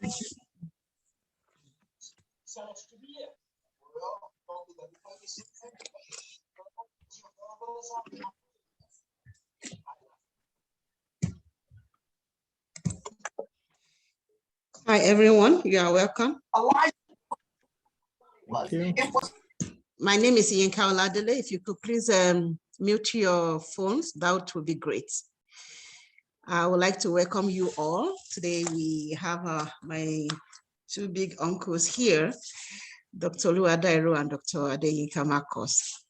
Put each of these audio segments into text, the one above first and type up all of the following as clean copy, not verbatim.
Hi, everyone. You are welcome. Thank you. My name is Yinka Oladele. If you could please mute your phones, that would be great. I would like to welcome you all. Today we have my two big uncles here, Dr. Lua Dairo and Dr. Adeyinka Marcos.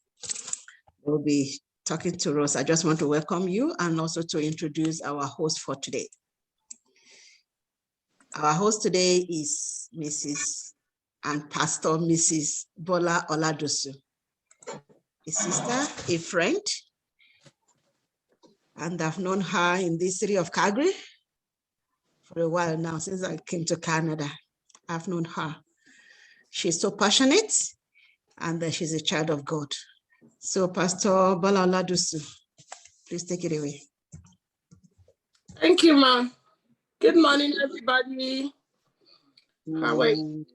We'll be talking to us. I just want to welcome you and also to introduce our host for today. Our host today is Mrs. and Pastor Mrs. Bola Oladosu, a sister, a friend, and I've known her in this city of Calgary for a while now, since I came to Canada. I've known her. She's so passionate, and she's a child of God. So Pastor Bola Oladosu, please take it away. Thank you, ma'am. Good morning, everybody. How are you?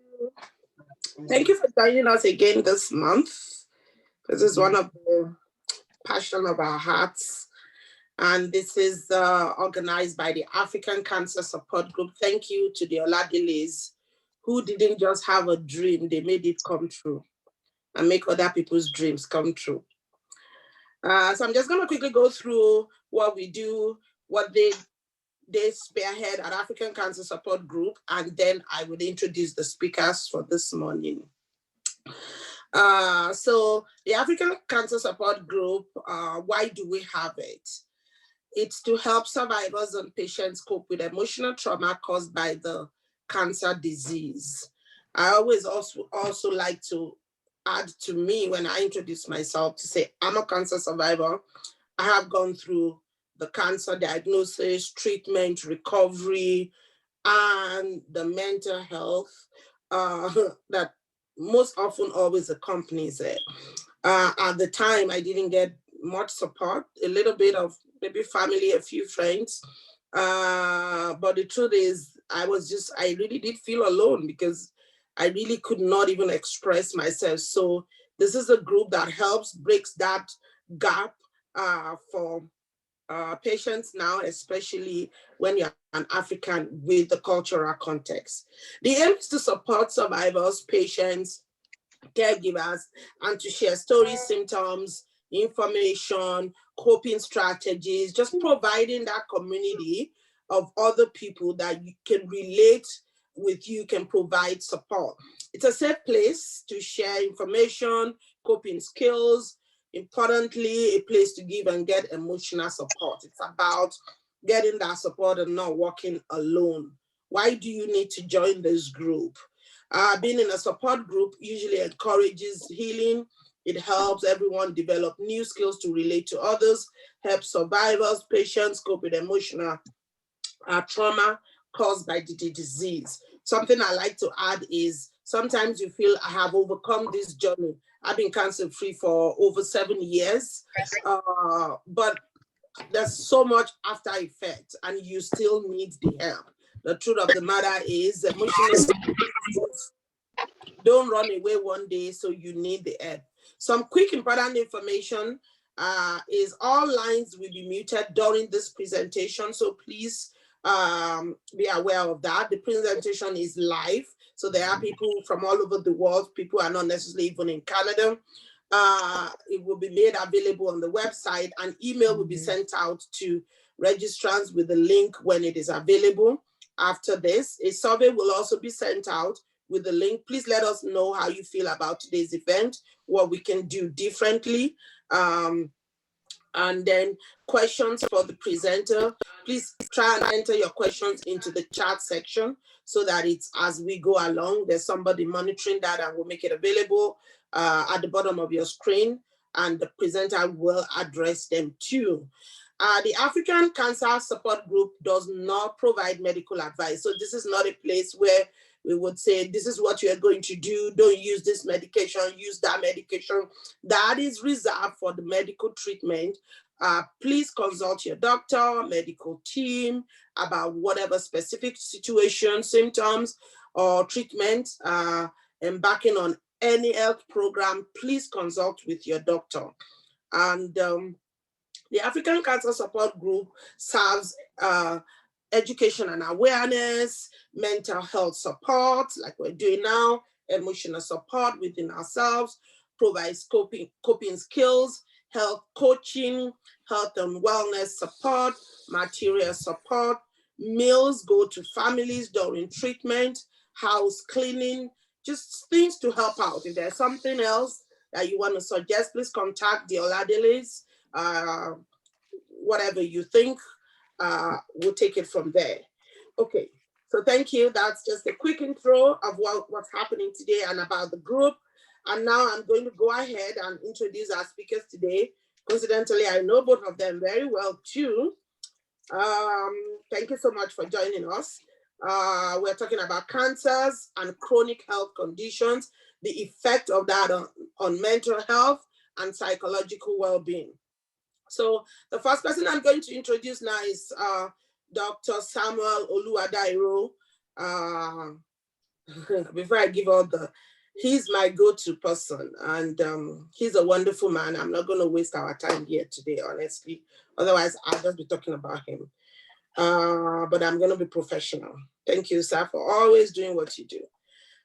Thank you for joining us again this month. This is one of the passion of our hearts. And this is organized by the African Cancer Support Group. Thank you to the Oladeles, who didn't just have a dream, they made it come true and make other people's dreams come true. So I'm just gonna quickly go through what we do, what they spearhead at African Cancer Support Group, and then I will introduce the speakers for this morning. So the African Cancer Support Group, why do we have it? It's to help survivors and patients cope with emotional trauma caused by the cancer disease. I always also like to add to me when I introduce myself to say, I'm a cancer survivor. I have gone through the cancer diagnosis, treatment, recovery, and the mental health that most often always accompanies it. At the time, I didn't get much support, a little bit of maybe family, a few friends. But the truth is, I really did feel alone because I really could not even express myself. So this is a group that breaks that gap for patients now, especially when you're an African with the cultural context. The aim is to support survivors, patients, caregivers, and to share stories, symptoms, information, coping strategies, just providing that community of other people that you can relate with, you can provide support. It's a safe place to share information, coping skills, importantly, a place to give and get emotional support. It's about getting that support and not walking alone. Why do you need to join this group? Being in a support group usually encourages healing. It helps everyone develop new skills to relate to others, helps survivors, patients cope with emotional trauma caused by the disease. Something I like to add is sometimes you feel I have overcome this journey. I've been cancer-free for over 7 years, but there's so much after effect and you still need the help. The truth of the matter is emotional don't run away one day, so you need the help. Some quick important information is all lines will be muted during this presentation, so please be aware of that. The presentation is live, so there are people from all over the world. People are not necessarily even in Canada. It will be made available on the website, and email will be sent out to registrants with the link when it is available. After this, a survey will also be sent out with the link. Please let us know how you feel about today's event, what we can do differently. And then questions for the presenter. Please try and enter your questions into the chat section so that it's as we go along, there's somebody monitoring that and will make it available at the bottom of your screen, and the presenter will address them too. The African Cancer Support Group does not provide medical advice. So this is not a place where we would say, this is what you're going to do. Don't use this medication, use that medication. That is reserved for the medical treatment Please consult your doctor, medical team about whatever specific situation, symptoms, or treatment. Embarking on any health program, please consult with your doctor. And the African Cancer Support Group serves education and awareness, mental health support, like we're doing now, emotional support within ourselves, provides coping skills, health coaching, health and wellness support, material support, meals go to families during treatment, house cleaning, just things to help out. If there's something else that you want to suggest, please contact the Oladeles. Whatever you think, we'll take it from there. Okay, so thank you. That's just a quick intro of what's happening today and about the group. And now I'm going to go ahead and introduce our speakers today. Coincidentally, I know both of them very well too. Thank you so much for joining us. We're talking about cancers and chronic health conditions, the effect of that on mental health and psychological well-being. So the first person I'm going to introduce now is Dr. Samuel Oluwadairo. Before I give all he's my go-to person, and he's a wonderful man. I'm not going to waste our time here today, honestly. Otherwise, I'll just be talking about him. But I'm going to be professional. Thank you, sir, for always doing what you do.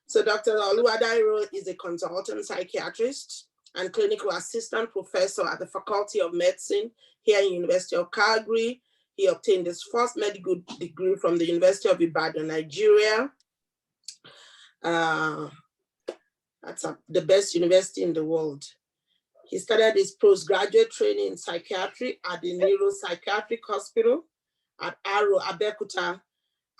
So Dr. Oluwadairo is a consultant psychiatrist and clinical assistant professor at the Faculty of Medicine here in University of Calgary. He obtained his first medical degree from the University of Ibadan, Nigeria. That's the best university in the world. He started his postgraduate training in psychiatry at the Neuropsychiatric Hospital at Aro, Abeokuta,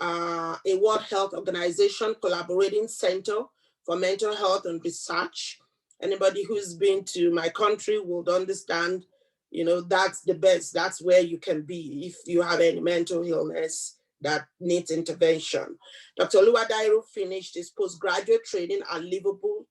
a World Health Organization collaborating center for mental health and research. Anybody who's been to my country would understand, you know, that's the best. That's where you can be if you have any mental illness that needs intervention. Dr. Oluwadairo finished his postgraduate training at Liverpool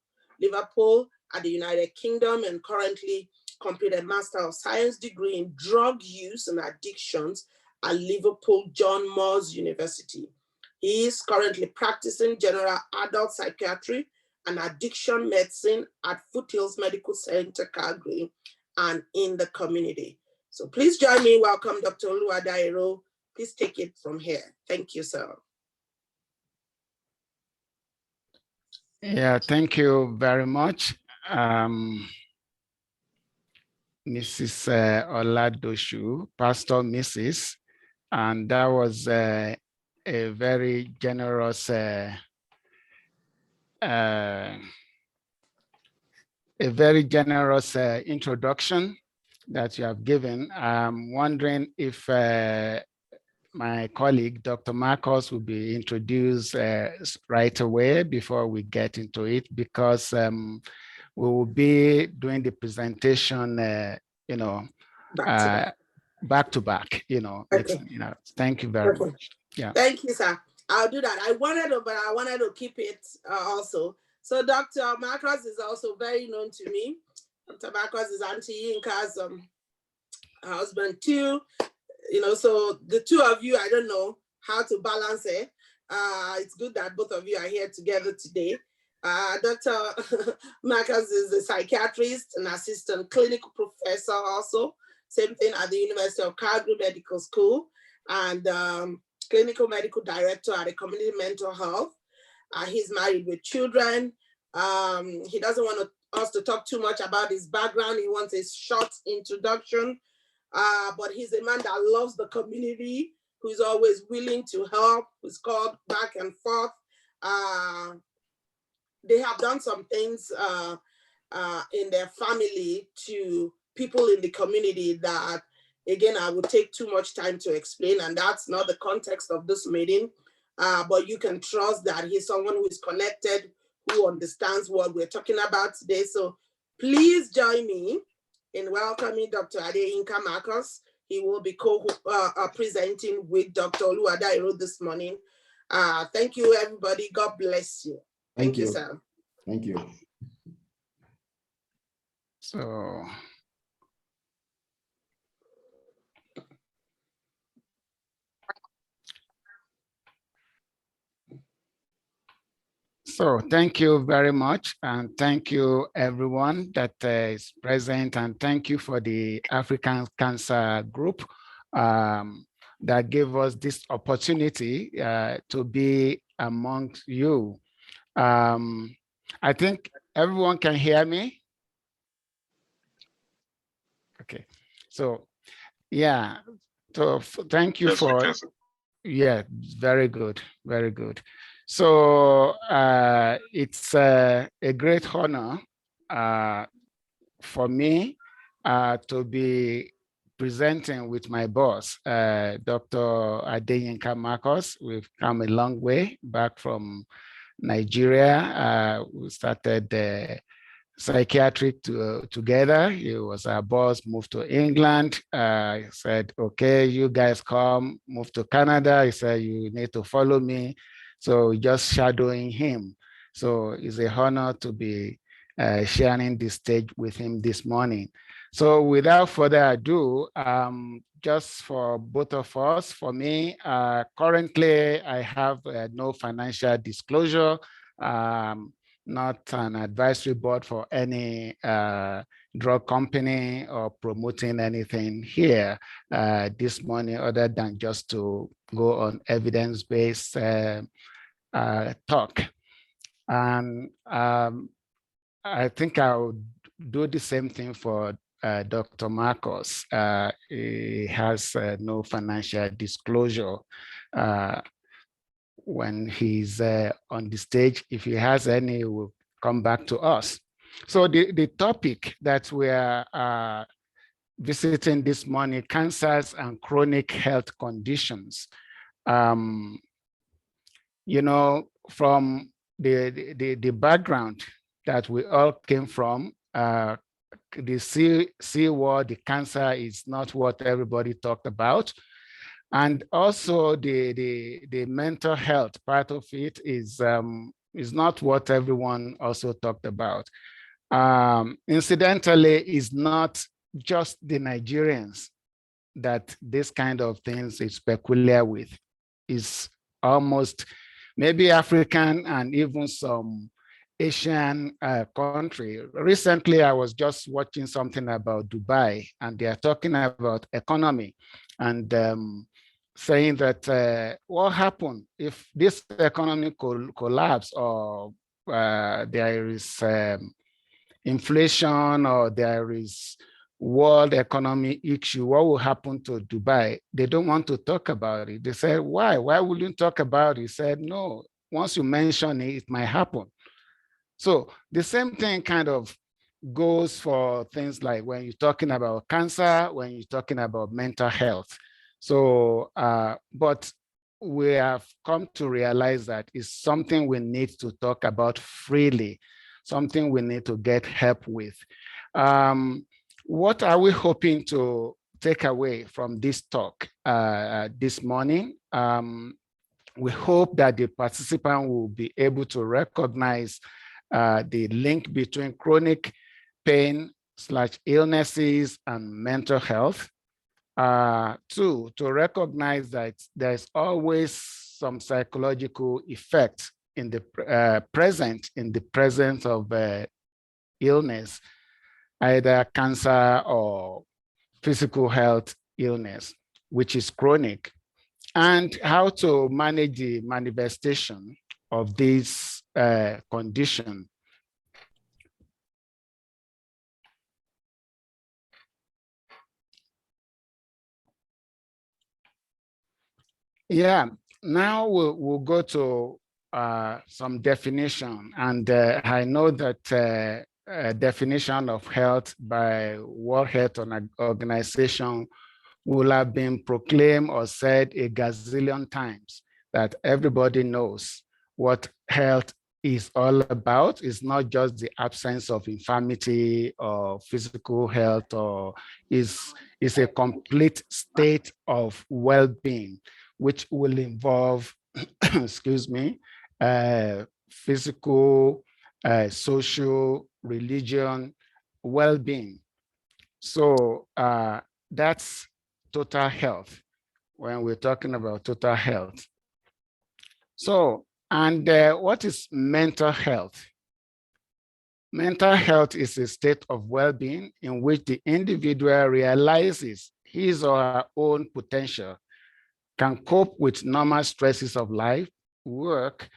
at the United Kingdom and currently completed a Master of Science degree in drug use and addictions at Liverpool John Moores University. He is currently practicing general adult psychiatry and addiction medicine at Foothills Medical Center, Calgary, and in the community. So please join me. Welcome, Dr. Oluwadairo. Please take it from here. Thank you, sir. Yeah, thank you very much, Mrs. Oladoshu, Pastor Mrs. And that was a very generous introduction that you have given. I'm wondering if my colleague, Dr. Marcos, will be introduced right away before we get into it, because we will be doing the presentation, you know, back to back, you know. Okay. You know, thank you very much. Yeah. Thank you, sir. I'll do that. I wanted to keep it also. So Dr. Marcos is also very known to me. Dr. Marcos is Auntie Yinka's husband too. You know, so the two of you, I don't know how to balance it. It's good that both of you are here together today. Dr. Marcos is a psychiatrist and assistant clinical professor also. Same thing at the University of Calgary Medical School, and clinical medical director at the community mental health. He's married with children. He doesn't want us to talk too much about his background. He wants a short introduction. But he's a man that loves the community, who's always willing to help, who's called back and forth. They have done some things in their family to people in the community that, again, I would take too much time to explain, and that's not the context of this meeting. But you can trust that he's someone who is connected, who understands what we're talking about today. So please join me in welcoming Dr. Adeyinka Marcos. He will be presenting with Dr. Oluwadairo this morning. Thank you, everybody. God bless you. Thank you, sir. Thank you. So, So thank you very much, and thank you everyone that is present, and thank you for the African Cancer Group that gave us this opportunity to be amongst you. I think everyone can hear me. Okay, so yeah, so thank you for, yeah, very good, very good. So it's a great honor for me to be presenting with my boss, Dr. Adeyinka Marcos. We've come a long way back from Nigeria. We started psychiatric together. He was our boss, moved to England. He said, okay, you guys come, move to Canada. He said, you need to follow me. So just shadowing him. So it's a honor to be sharing the stage with him this morning. So without further ado, just for both of us, for me, currently I have no financial disclosure. Not an advisory board for any drug company or promoting anything here this morning, other than just to go on evidence-based talk. And I think I'll do the same thing for Dr. Marcos. He has no financial disclosure when he's on the stage. If he has any, he will come back to us. So the topic that we are visiting this morning, cancers and chronic health conditions. You know, from the background that we all came from, the C word, the cancer is not what everybody talked about. And also the mental health part of it is not what everyone also talked about. Incidentally, it's not just the Nigerians that this kind of things is peculiar with. It's almost maybe African and even some Asian country. Recently, I was just watching something about Dubai, and they are talking about economy and saying that what happened if this economy collapse, or there is inflation, or there is world economy issue, what will happen to Dubai? They don't want to talk about it. They said, why? Why would you talk about it? He said, no, once you mention it, it might happen. So the same thing kind of goes for things like when you're talking about cancer, when you're talking about mental health. So, but we have come to realize that it's something we need to talk about freely, something we need to get help with. What are we hoping to take away from this talk this morning? We hope that the participant will be able to recognize the link between chronic pain/illnesses and mental health. Two, to recognize that there's always some psychological effect in the presence of illness, either cancer or physical health illness, which is chronic, and how to manage the manifestation of this condition. Yeah, now we'll go to some definition, and I know that definition of health by World Health Organization will have been proclaimed or said a gazillion times, that everybody knows what health is all about. It's not just the absence of infirmity or physical health, or is a complete state of well-being, which will involve, excuse me, physical, social, religion, well-being. So that's total health when we're talking about total health. So And what is mental health? Mental health is a state of well-being in which the individual realizes his or her own potential, can cope with normal stresses of life, work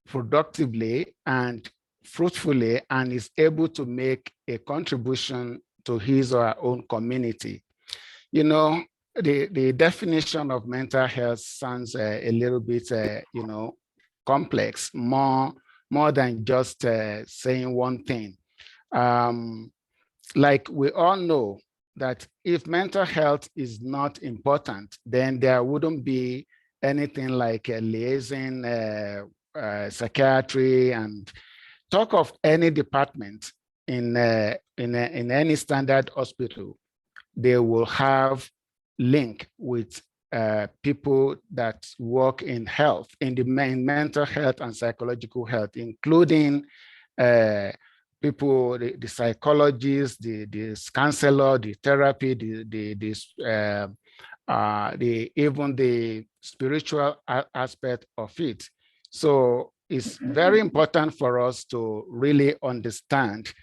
productively and fruitfully, and is able to make a contribution to his or her own community. You know, the definition of mental health sounds a little bit, complex, more than just saying one thing. Like we all know that if mental health is not important, then there wouldn't be anything like liaison, psychiatry, and talk of any department in any standard hospital. They will have link with people that work in health, in the mental health and psychological health, including people, the psychologists, the counselor, the therapy, even the spiritual aspect of it. So it's very important for us to really understand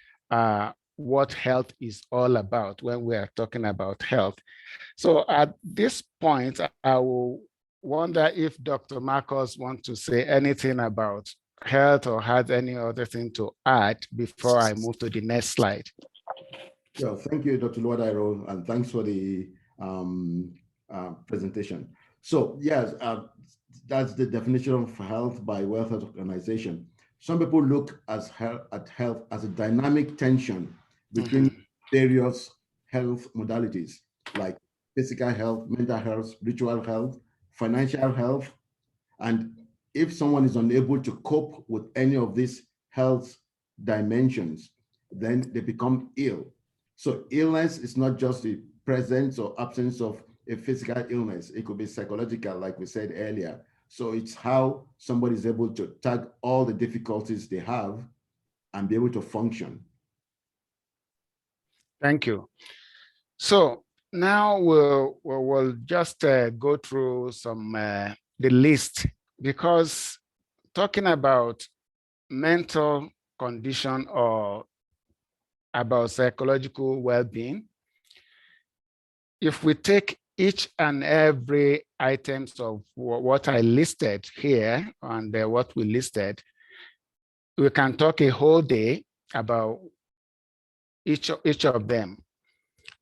what health is all about when we are talking about health. So at this point, I will wonder if Dr. Marcos wants to say anything about health or has any other thing to add before I move to the next slide. Yeah, thank you, Dr. Luadairo, and thanks for the presentation. So yes, that's the definition of health by World Health Organization. Some people look at health as a dynamic tension between various health modalities like physical health, mental health, spiritual health, financial health. And if someone is unable to cope with any of these health dimensions, then they become ill. So illness is not just the presence or absence of a physical illness. It could be psychological, like we said earlier. So it's how somebody is able to tag all the difficulties they have and be able to function. Thank you. So now we'll just go through some the list, because talking about mental condition or about psychological well-being, if we take each and every items of what I listed here and what we listed, we can talk a whole day about each of them.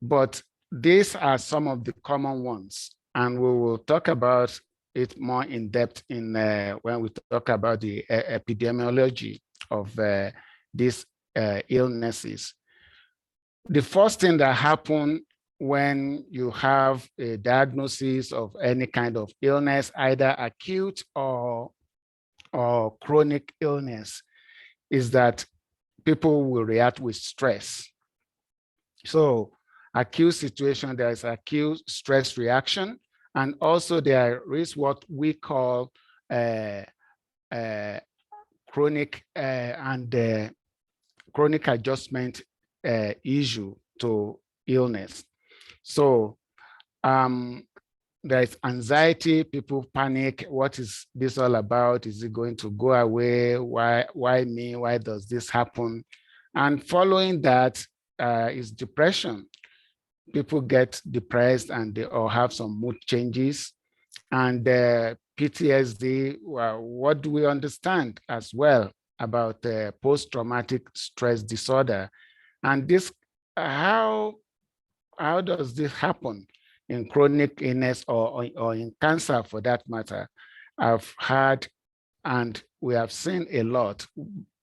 But these are some of the common ones, and we will talk about it more in depth in when we talk about the epidemiology of these illnesses. The first thing that happens when you have a diagnosis of any kind of illness, either acute or chronic illness, is that people will react with stress. So acute situation, there is acute stress reaction, and also there is what we call chronic and chronic adjustment issue to illness. So there's anxiety, people panic. What is this all about? Is it going to go away? Why me? Why does this happen? And following that is depression. People get depressed and they all have some mood changes. And PTSD, well, what do we understand as well about post-traumatic stress disorder? And this, how does this happen in chronic illness or in cancer for that matter? I've heard and we have seen a lot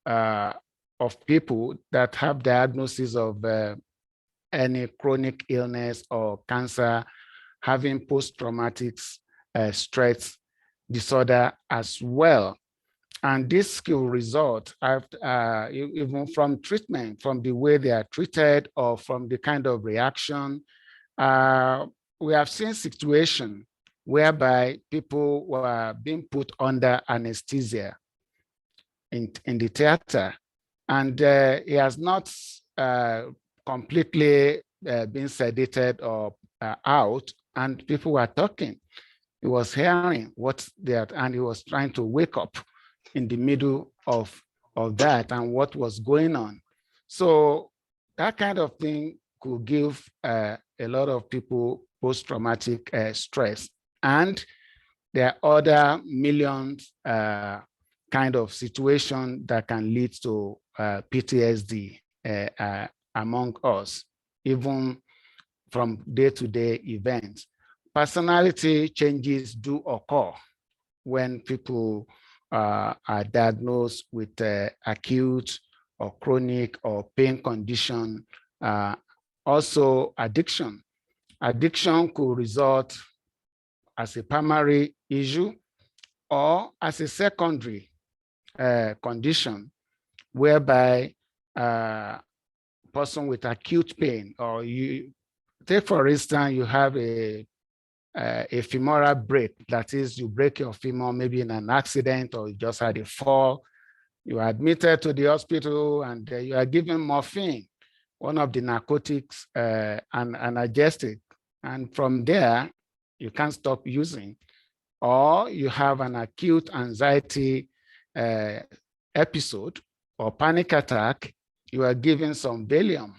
of people that have diagnosis of any chronic illness or cancer having post-traumatic stress disorder as well. And this will result after, even from treatment, from the way they are treated or from the kind of reaction. We have seen situations whereby people were being put under anesthesia in the theater, and he has not completely been sedated or out, and people were talking. He was hearing what they had, and he was trying to wake up. in the middle of that and what was going on. So that kind of thing could give a lot of people post-traumatic stress. And there are other millions kind of situation that can lead to PTSD among us, even from day-to-day events. Personality changes do occur when people are diagnosed with acute or chronic or pain condition. Also addiction. Addiction could result as a primary issue or as a secondary condition, whereby person with acute pain, or you take for instance, you have a femoral break, that is, you break your femur maybe in an accident or you just had a fall. You are admitted to the hospital and you are given morphine, one of the narcotics, and analgesic, and from there you can't stop using. Or you have an acute anxiety episode or panic attack, you are given some Valium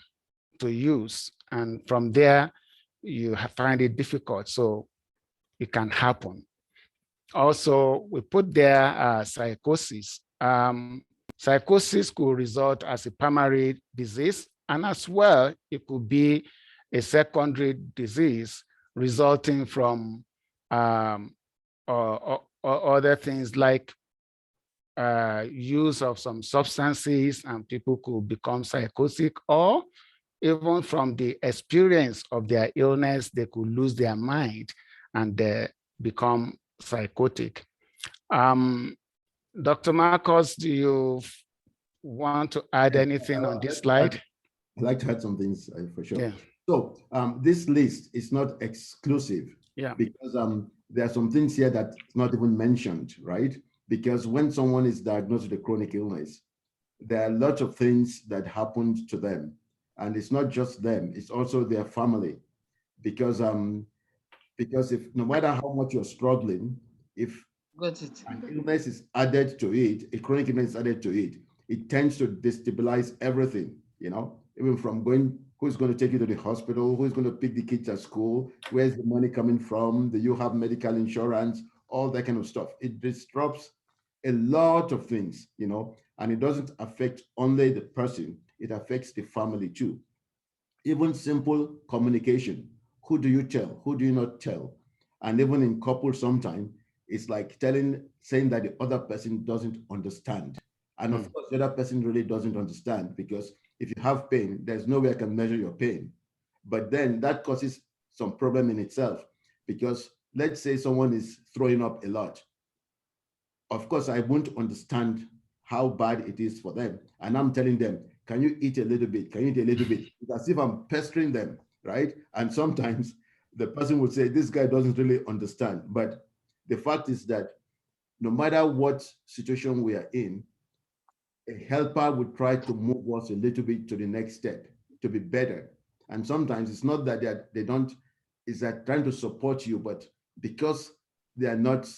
to use, and from there you find it difficult. So it can happen. Also, we put there psychosis. Psychosis could result as a primary disease, and as well, it could be a secondary disease resulting from or other things like use of some substances, and people could become psychotic, or even from the experience of their illness, they could lose their mind and become psychotic. Dr. Marcos, do you want to add anything on this slide? I'd like to add some things for sure. Yeah. So this list is not exclusive, because there are some things here that's not even mentioned, right? Because when someone is diagnosed with a chronic illness, there are lots of things that happened to them. And it's not just them, it's also their family. Because if no matter how much you're struggling, if an illness is added to it, a chronic illness is added to it, it tends to destabilize everything, you know, even from who's going to take you to the hospital, who's going to pick the kids at school, where's the money coming from, do you have medical insurance, all that kind of stuff. It disrupts a lot of things, you know, and it doesn't affect only the person, it affects the family too. Even simple communication. Who do you tell? Who do you not tell? And even in couples, sometimes it's like saying that the other person doesn't understand. And of course, the other person really doesn't understand, because if you have pain, there's no way I can measure your pain. But then that causes some problem in itself, because let's say someone is throwing up a lot. Of course, I won't understand how bad it is for them. And I'm telling them, can you eat a little bit? Can you eat a little bit? It's as if I'm pestering them, right? And sometimes the person would say, this guy doesn't really understand. But the fact is that no matter what situation we are in, a helper would try to move us a little bit to the next step to be better. And sometimes it's not that they don't, it's that trying to support you, but because they are not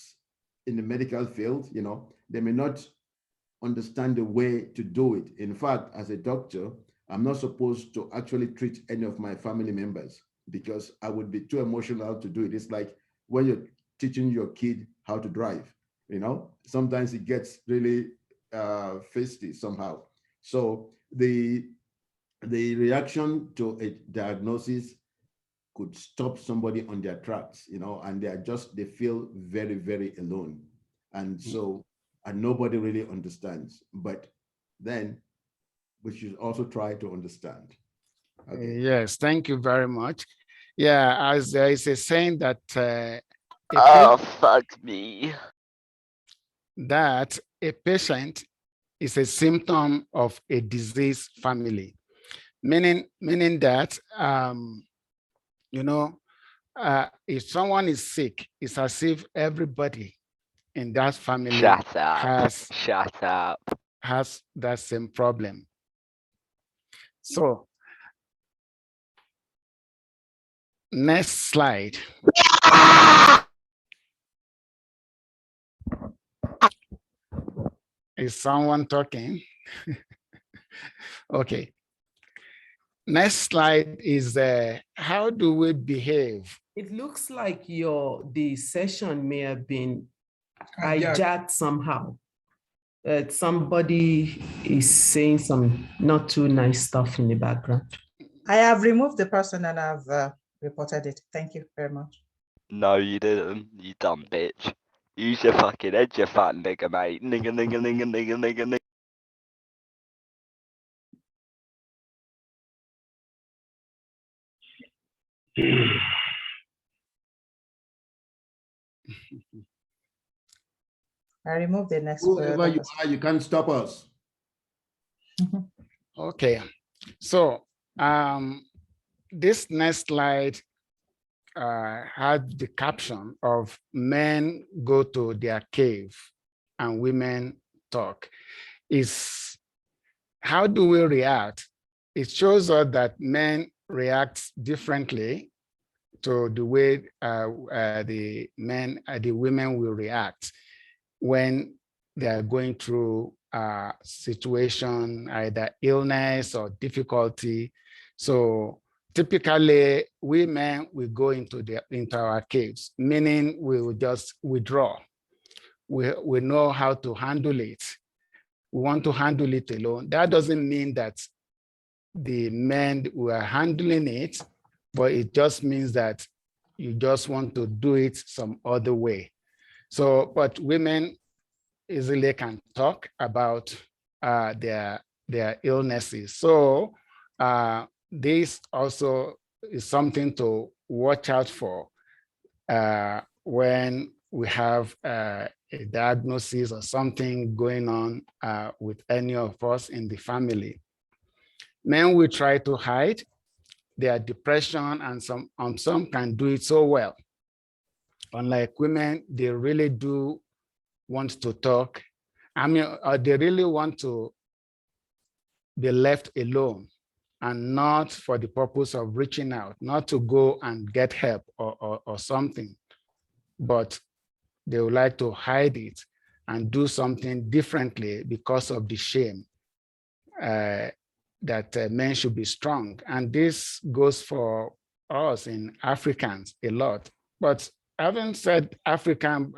in the medical field, you know, they may not understand the way to do it. In fact, as a doctor, I'm not supposed to actually treat any of my family members because I would be too emotional to do it. It's like when you're teaching your kid how to drive, you know, sometimes it gets really feisty somehow. So the reaction to a diagnosis could stop somebody on their tracks, you know, and they feel very, very alone. And so, and nobody really understands, but then we should also try to understand. Okay. Yes, thank you very much. Yeah, as there is a saying that fuck me. That a patient is a symptom of a disease family, meaning that you know, if someone is sick, it's as if everybody in that family has that same problem. So next slide. Is someone talking? Okay. Next slide is how do we behave? It looks like the session may have been hijacked somehow. Somebody is saying some not too nice stuff in the background. I have removed the person and I've reported it. Thank you very much. No, you didn't, you dumb bitch. Use your fucking head, you fat nigger, mate. Nigger, nigger, nigger, nigger, nigger, nigger. I removed the next. Whoever you are, you can't stop us. Okay, so this next slide had the caption of men go to their cave and women talk. Is how do we react? It shows us that men react differently to the way the women will react when they are going through a situation, either illness or difficulty. So typically, we men will go into our caves, meaning we will just withdraw. We know how to handle it. We want to handle it alone. That doesn't mean that the men were handling it, but it just means that you just want to do it some other way. So, but women easily can talk about their illnesses. So this also is something to watch out for when we have a diagnosis or something going on with any of us in the family. Men will try to hide their depression, and some can do it so well. Unlike women, they really do want to talk. I mean, they really want to be left alone and not for the purpose of reaching out, not to go and get help or something, but they would like to hide it and do something differently because of the shame that men should be strong. And this goes for us in Africans a lot. But having said African,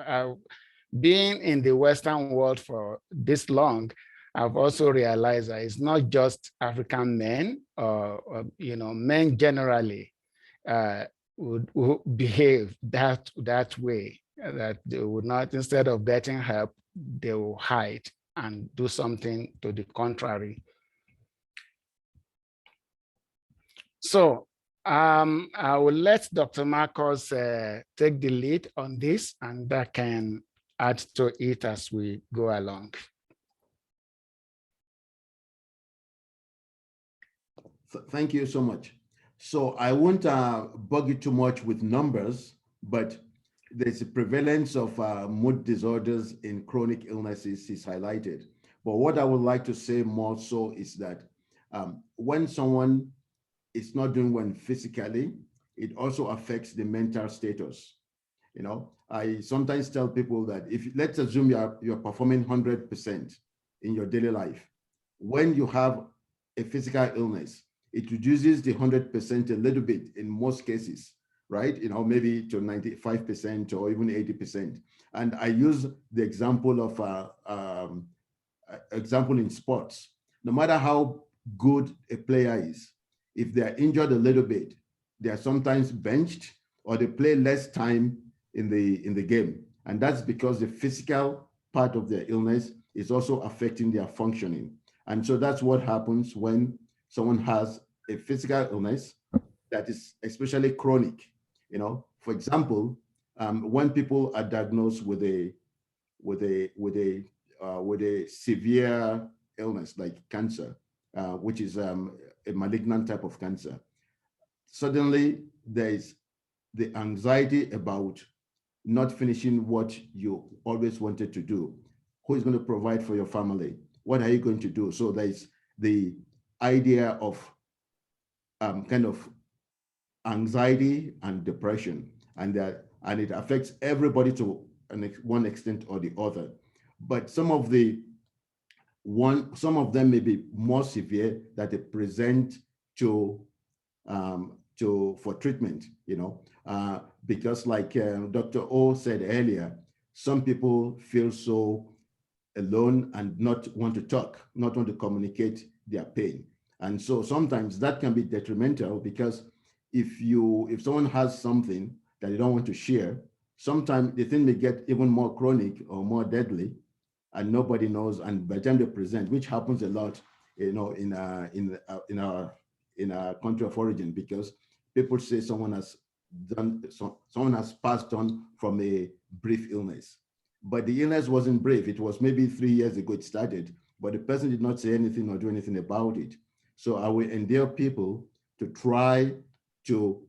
being in the Western world for this long, I've also realized that it's not just African men, or men generally would behave that way, that they would not, instead of getting help, they will hide and do something to the contrary. So I will let Dr. Marcos take the lead on this, and that can add to it as we go along. Thank you so much. So I won't bug you too much with numbers, but there's a prevalence of mood disorders in chronic illnesses is highlighted. But what I would like to say more so is that when someone is not doing well physically, it also affects the mental status. I sometimes tell people that if, let's assume you're performing 100% in your daily life, when you have a physical illness, it reduces the 100% a little bit in most cases, right? Maybe to 95% or even 80%. And I use the example of example in sports. No matter how good a player is, if they're injured a little bit, they are sometimes benched or they play less time in the game. And that's because the physical part of their illness is also affecting their functioning. And so that's what happens when someone has a physical illness that is especially chronic. For example, when people are diagnosed with a severe illness like cancer, which is a malignant type of cancer, suddenly there is the anxiety about not finishing what you always wanted to do. Who is going to provide for your family? What are you going to do? So there's the idea of kind of anxiety and depression, and it affects everybody to one extent or the other. But some of the some of them may be more severe that they present to for treatment, because like Dr. O said earlier, some people feel so alone and not want to talk, not want to communicate their pain. And so sometimes that can be detrimental, because if someone has something that they don't want to share, sometimes the thing may get even more chronic or more deadly, and nobody knows. And by the time they present, which happens a lot, in our country of origin, because people say someone has passed on from a brief illness, but the illness wasn't brief. It was maybe 3 years ago it started, but the person did not say anything or do anything about it. So I will endear people to try to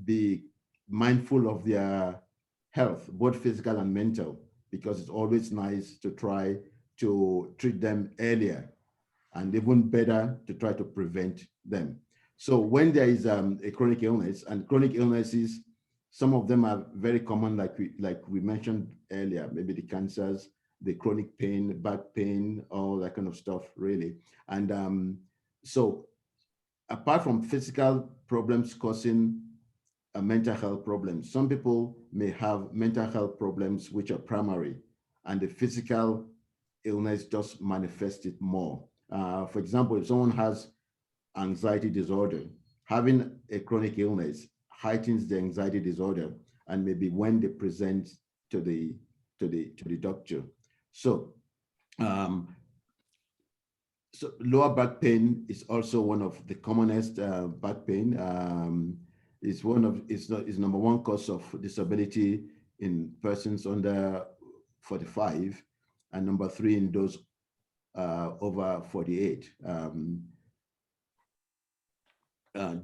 be mindful of their health, both physical and mental, because it's always nice to try to treat them earlier, and even better to try to prevent them. So when there is a chronic illness, and chronic illnesses, some of them are very common, like we mentioned earlier, maybe the cancers, the chronic pain, back pain, all that kind of stuff, really. And so apart from physical problems causing mental health problems, some people may have mental health problems which are primary, and the physical illness just manifests it more. For example, if someone has anxiety disorder, having a chronic illness heightens the anxiety disorder, and maybe when they present to the doctor. So so lower back pain is also one of the commonest back pain. Is number one cause of disability in persons under 45, and number 3 in those over 48.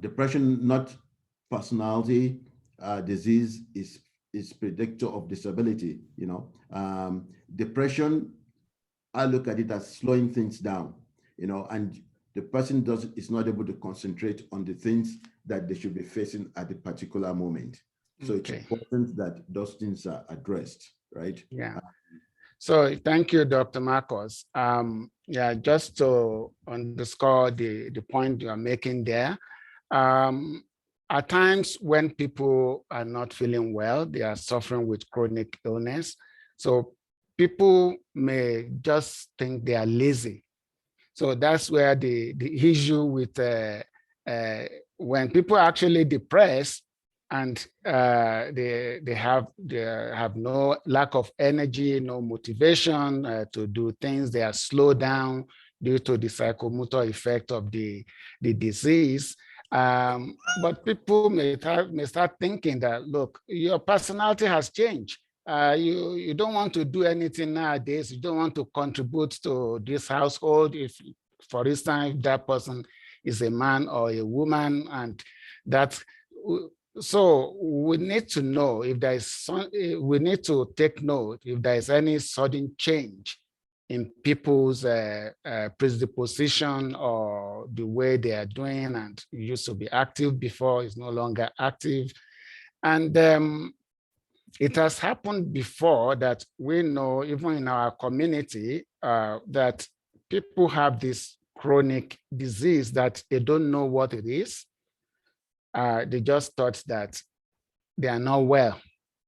Depression, not personality disease, is predictor of disability. Depression, I look at it as slowing things down, and the person is not able to concentrate on the things that they should be facing at the particular moment. So It's important that those things are addressed, right? Yeah. So thank you, Dr. Marcos. Yeah, just to underscore the point you are making there, at times when people are not feeling well, they are suffering with chronic illness. So people may just think they are lazy. So that's where the issue with when people are actually depressed, and they have no lack of energy, no motivation to do things. They are slowed down due to the psychomotor effect of the disease. But people may start thinking that, look, your personality has changed. You don't want to do anything nowadays. You don't want to contribute to this household. If, for instance, if that person is a man or a woman, and that. So we need to know if there is we need to take note if there is any sudden change in people's predisposition or the way they are doing, and used to be active before is no longer active. And it has happened before that we know, even in our community, that people have this chronic disease that they don't know what it is. They just thought that they are not well.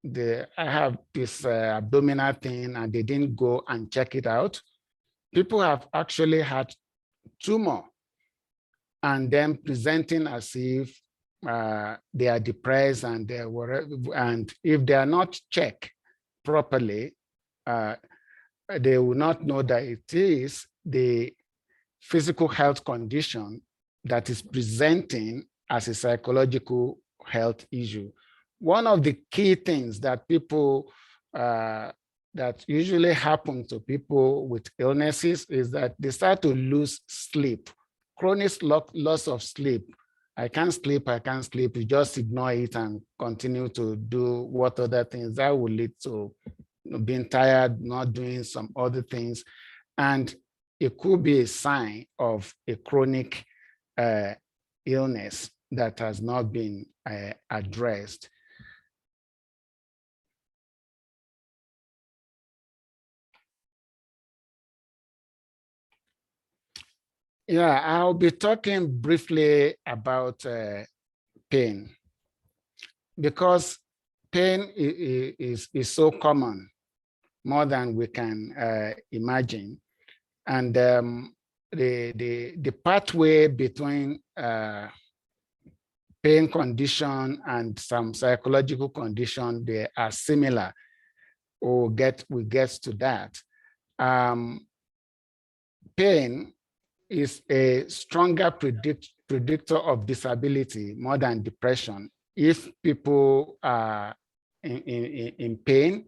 I have this abdominal thing, and they didn't go and check it out. People have actually had tumor and then presenting as if they are depressed, and if they are not checked properly, they will not know that it is the physical health condition that is presenting as a psychological health issue. One of the key things that people that usually happen to people with illnesses is that they start to lose sleep, chronic loss of sleep. I can't sleep. You just ignore it and continue to do what other things that will lead to being tired, not doing some other things. And it could be a sign of a chronic illness that has not been addressed. Yeah, I'll be talking briefly about pain, because pain is so common, more than we can imagine. And the pathway between pain condition and some psychological condition, they are similar. We get to that. Pain is a stronger predictor of disability more than depression. If people are in pain,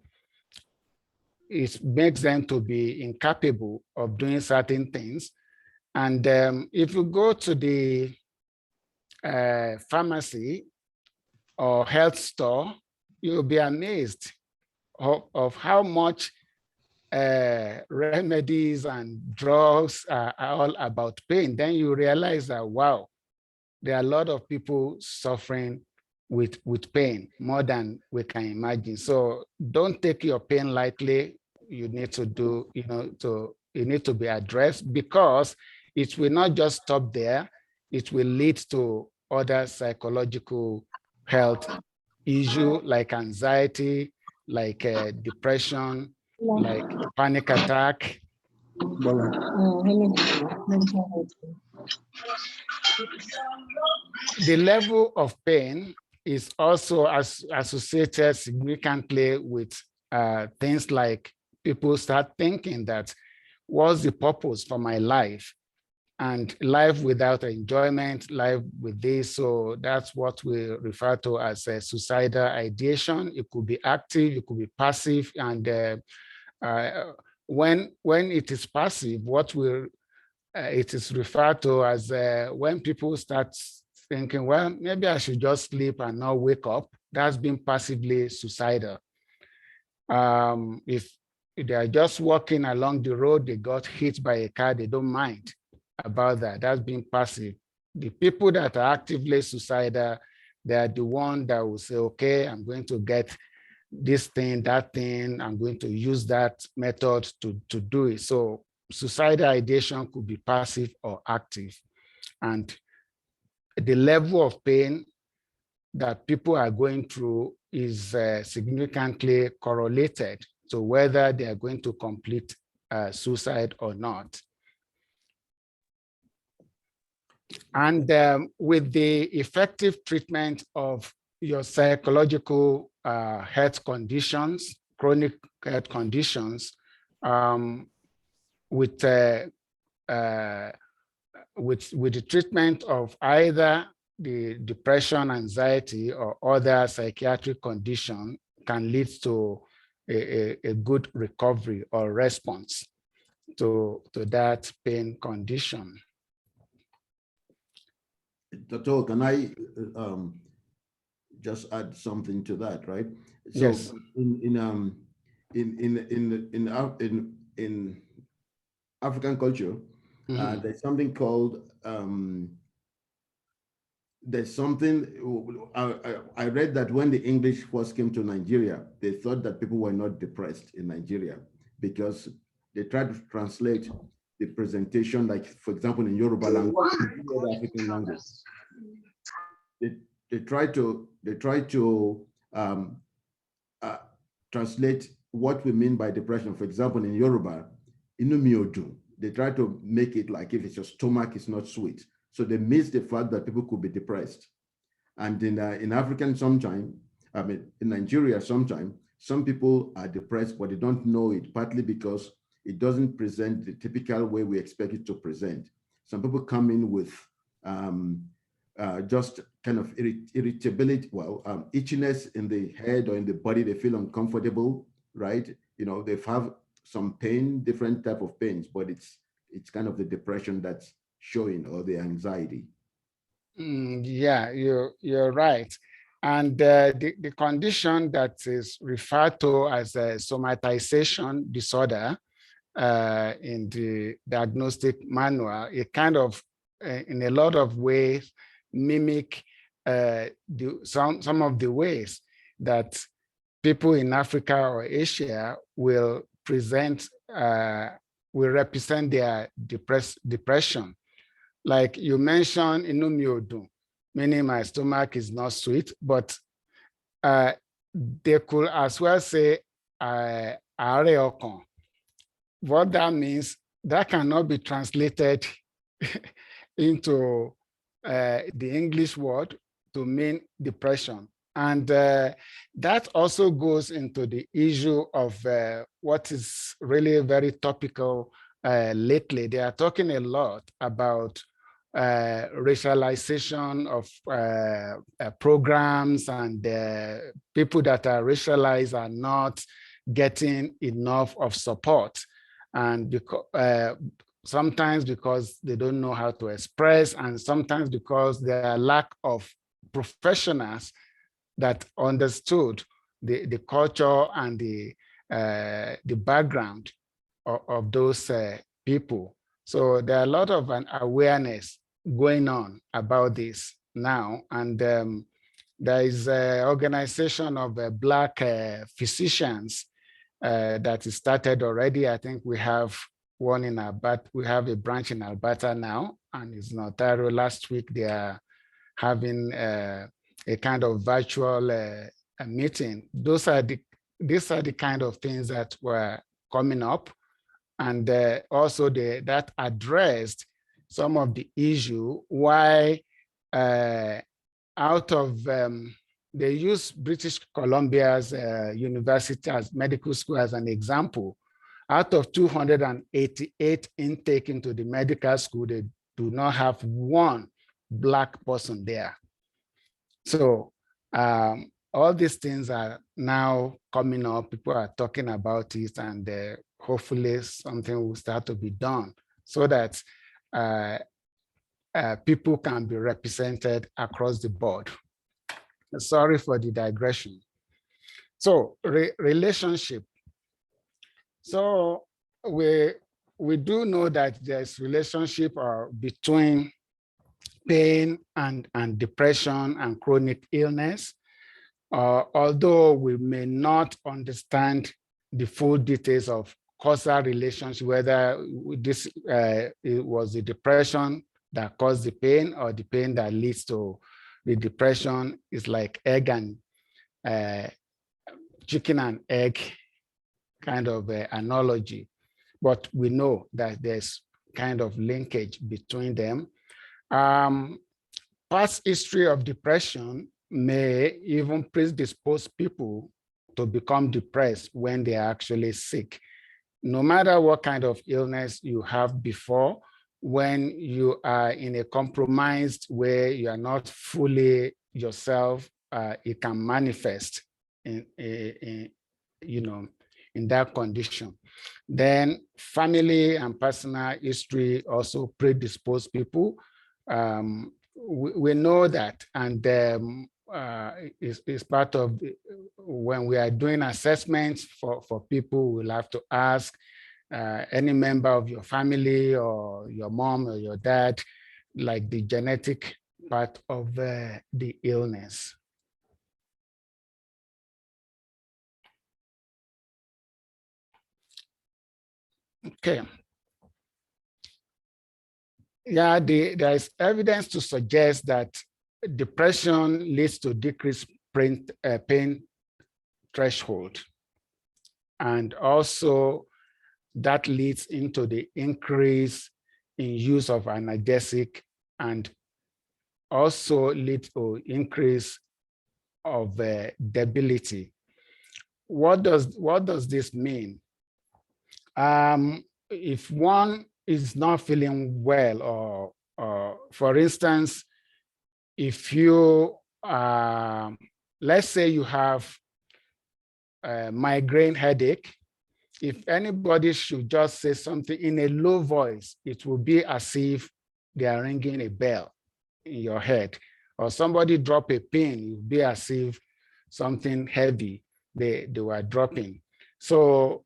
it makes them to be incapable of doing certain things. And if you go to the pharmacy or health store, you'll be amazed of how much remedies and drugs are all about pain. Then you realize that, wow, there are a lot of people suffering with pain, more than we can imagine. So don't take your pain lightly. You need to do, you need to be addressed, because it will not just stop there. It will lead to other psychological health issue like anxiety, like depression, like panic attack. The level of pain is also associated significantly with things like people start thinking that, what's the purpose for my life? And life without enjoyment, life with this. So that's what we refer to as a suicidal ideation. It could be active, it could be passive. And when it is passive, it is referred to as when people start thinking, well, maybe I should just sleep and not wake up. That's been passively suicidal. If they are just walking along the road, they got hit by a car, they don't mind about that. That's being passive. The people that are actively suicidal, they are the one that will say, okay, I'm going to get this thing, that thing, I'm going to use that method to do it. So suicidal ideation could be passive or active. And the level of pain that people are going through is significantly correlated to whether they are going to complete suicide or not. And with the effective treatment of your psychological health conditions, chronic health conditions, with the treatment of either the depression, anxiety, or other psychiatric condition, can lead to a good recovery or response to that pain condition. Dr. Can I just add something to that, right? So yes. In African culture, there's something called there's something I read that when the English first came to Nigeria, they thought that people were not depressed in Nigeria because they tried to translate the presentation, like for example in Yoruba language, the African language. They try to translate what we mean by depression. For example, in Yoruba, inumiodu, they try to make it like if it's your stomach is not sweet. So they miss the fact that people could be depressed. And in African sometime, I mean, in Nigeria sometime, some people are depressed, but they don't know it, partly because it doesn't present the typical way we expect it to present. Some people come in with just kind of irritability, itchiness in the head or in the body. They feel uncomfortable, right? You know, they have some pain, different type of pains, but it's kind of the depression that's showing, or the anxiety. Yeah, you're right. And the condition that is referred to as a somatization disorder in the diagnostic manual, it kind of, in a lot of ways, mimic some of the ways that people in Africa or Asia will represent their depression. like you mentioned, inumiodu, meaning my stomach is not sweet, but they could as well say areokon. What that means, that cannot be translated into the English word to mean depression. And that also goes into the issue of what is really very topical lately. They are talking a lot about racialization of programs, and people that are racialized are not getting enough of support. And because, sometimes because they don't know how to express, and sometimes because there are lack of professionals that understood the culture and the background of those people. So there are a lot of an awareness going on about this now. And there is an organization of Black physicians that is started already. I think we have one in Alberta. We have a branch in Alberta now, and it's in Ontario. Last week, they are having a kind of virtual meeting. These are the kind of things that were coming up, and also that addressed some of the issue why out of they use British Columbia's university as medical school as an example. Out of 288 intake into the medical school, they do not have one Black person there. So all these things are now coming up. People are talking about it, and hopefully something will start to be done so that people can be represented across the board. Sorry for the digression. So relationship. So we do know that there's relationship between pain and depression and chronic illness. Although we may not understand the full details of causal relationship, whether this it was the depression that caused the pain or the pain that leads to the depression, is like egg and chicken and egg kind of analogy. But we know that there's kind of linkage between them. Past history of depression may even predispose people to become depressed when they are actually sick. No matter what kind of illness you have before, when you are in a compromised way, you are not fully yourself, it can manifest in that condition. Then family and personal history also predispose people. We know that, and it's part of when we are doing assessments for people. We'll have to ask any member of your family or your mom or your dad, like the genetic part of the illness. Okay. Yeah, there is evidence to suggest that depression leads to decreased pain threshold. And also that leads into the increase in use of analgesic, and also leads to increase of debility. What does this mean? If one is not feeling well, or for instance, if you, let's say you have a migraine headache, if anybody should just say something in a low voice, it will be as if they are ringing a bell in your head. Or somebody drop a pin, it will be as if something heavy they were dropping. So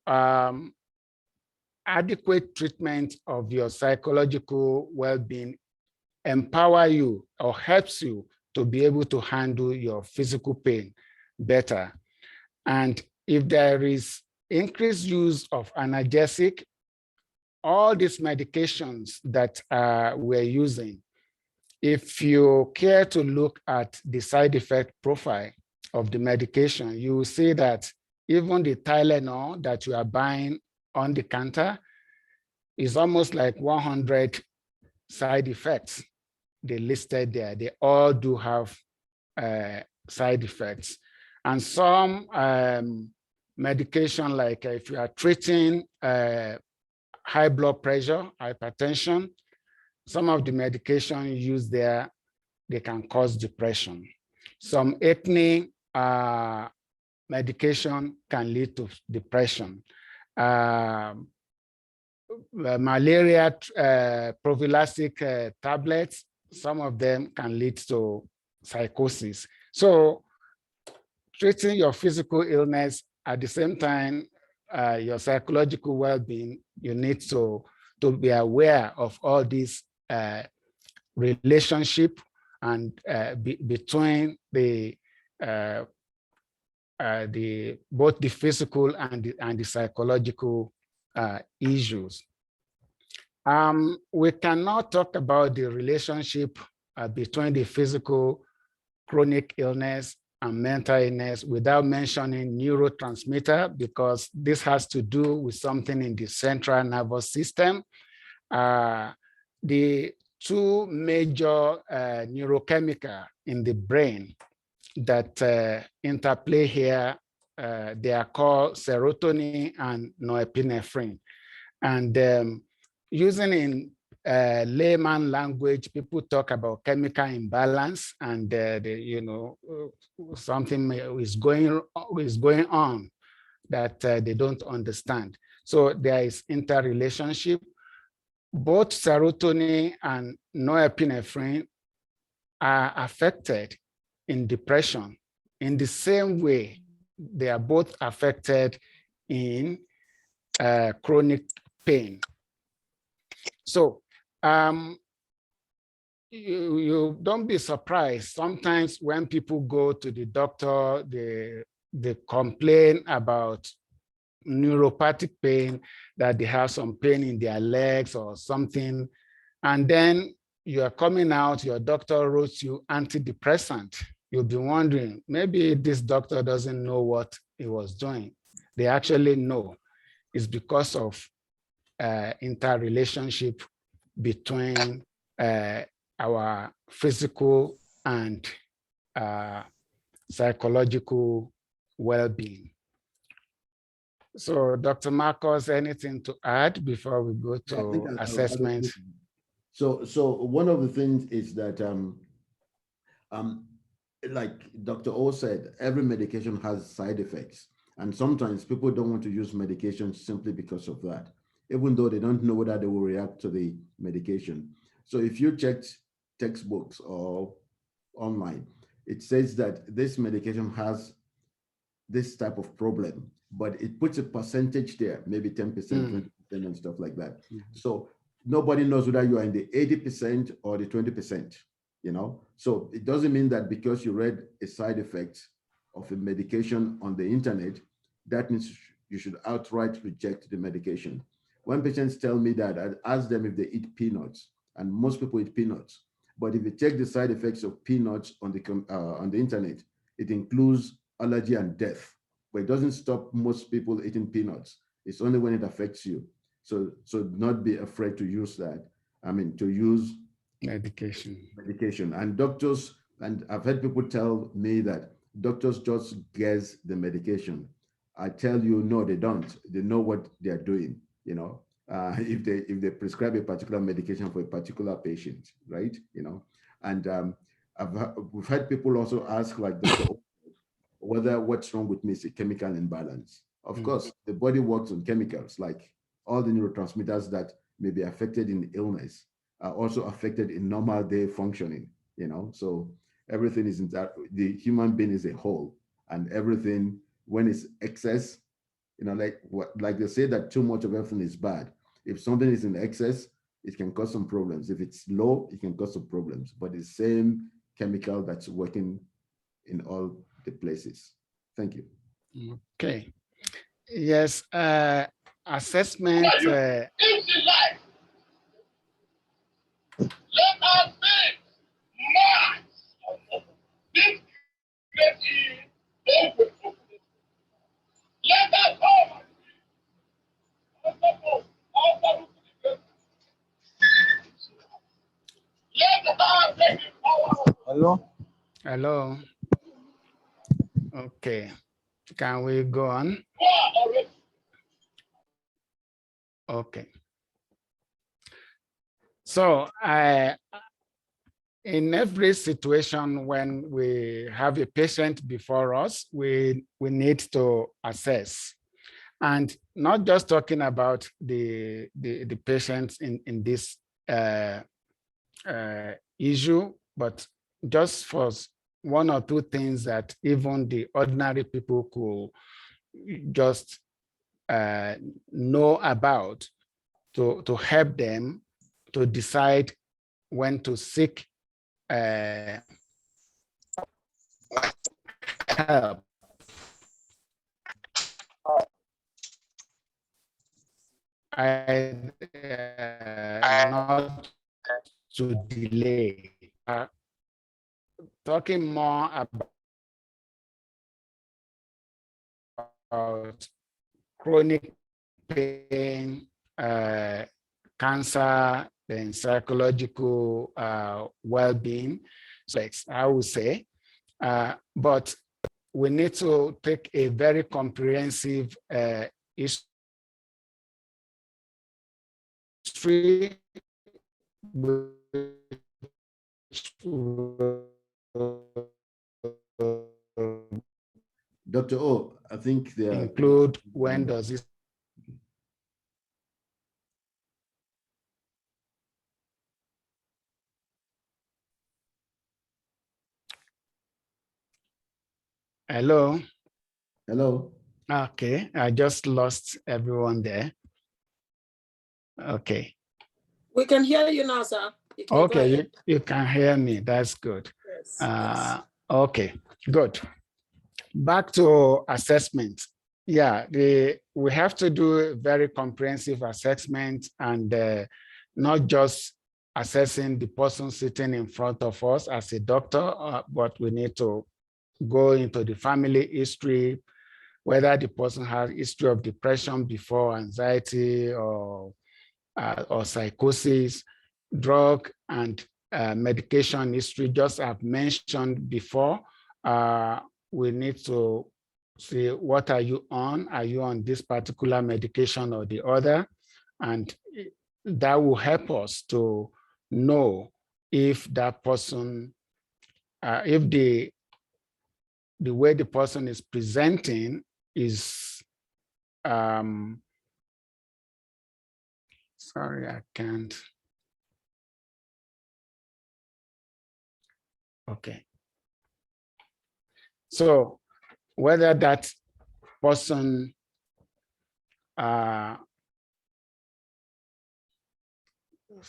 adequate treatment of your psychological well-being empower you or helps you to be able to handle your physical pain better. And if there is increased use of analgesic, all these medications that we're using, if you care to look at the side effect profile of the medication, you will see that even the Tylenol that you are buying on the counter is almost like 100 side effects they listed there. They all do have side effects. And some medication, like if you are treating high blood pressure, hypertension, some of the medication used there, they can cause depression. Some acne medication can lead to depression. Malaria prophylactic tablets, some of them can lead to psychosis. So treating your physical illness at the same time, your psychological well-being, you need to be aware of all these relationship and between the both the physical and the psychological issues. We cannot talk about the relationship between the physical chronic illness and mental illness without mentioning neurotransmitter, because this has to do with something in the central nervous system. The two major neurochemical in the brain that interplay here, they are called serotonin and norepinephrine. And using in layman language, people talk about chemical imbalance, and something is going on that they don't understand. So there is interrelationship. Both serotonin and norepinephrine are affected in depression in the same way they are both affected in chronic pain. So you don't be surprised. Sometimes when people go to the doctor, they complain about neuropathic pain, that they have some pain in their legs or something. And then you are coming out, your doctor wrote you antidepressant. You'll be wondering, maybe this doctor doesn't know what he was doing. They actually know. It's because of interrelationship between our physical and psychological well-being. So, Dr. Marcos, anything to add before we go to assessment? So one of the things is that, like Dr. O said, every medication has side effects. And sometimes people don't want to use medication simply because of that, even though they don't know whether they will react to the medication. So if you checked textbooks or online, it says that this medication has this type of problem, but it puts a percentage there, maybe 10%, 20% and stuff like that. So nobody knows whether you are in the 80% or the 20%, So it doesn't mean that because you read a side effect of a medication on the internet, that means you should outright reject the medication. When patients tell me that, I ask them if they eat peanuts, and most people eat peanuts. But if you check the side effects of peanuts on the internet, it includes allergy and death. But it doesn't stop most people eating peanuts. It's only when it affects you. So not be afraid to use that. To use medication. And doctors, and I've heard people tell me that doctors just guess the medication. I tell you, no, they don't. They know what they're doing, if they prescribe a particular medication for a particular patient, right? And we've had people also ask, like, whether what's wrong with me is a chemical imbalance. Of course, the body works on chemicals, like all the neurotransmitters that may be affected in illness are also affected in normal day functioning, So everything is the human being is a whole, and everything, when it's excess, like they say that too much of everything is bad. If something is in excess, it can cause some problems. If it's low, it can cause some problems. But the same chemical that's working in all the places. Thank you. Okay. Yes. assessment. Hello? Hello. Okay. Can we go on? Okay. So in every situation when we have a patient before us, we need to assess. And not just talking about the patients in this issue, but just for one or two things that even the ordinary people could just know about to help them to decide when to seek help. Not to delay. Talking more about chronic pain, cancer, then psychological well-being. So I would say, but we need to take a very comprehensive history Dr. O, I think they include when does this Hello. Hello. Okay, I just lost everyone there. Okay. We can hear you now, sir. Okay, you can hear me. That's good. Yes, yes. Okay, good. Back to assessment. Yeah, we have to do a very comprehensive assessment and not just assessing the person sitting in front of us as a doctor, but we need to go into the family history, whether the person has history of depression before, anxiety or psychosis, drug and medication history. Just I've mentioned before, we need to see what are you on? Are you on this particular medication or the other? And that will help us to know if that person, if the way the person is presenting is, sorry, I can't. Okay. So whether that person so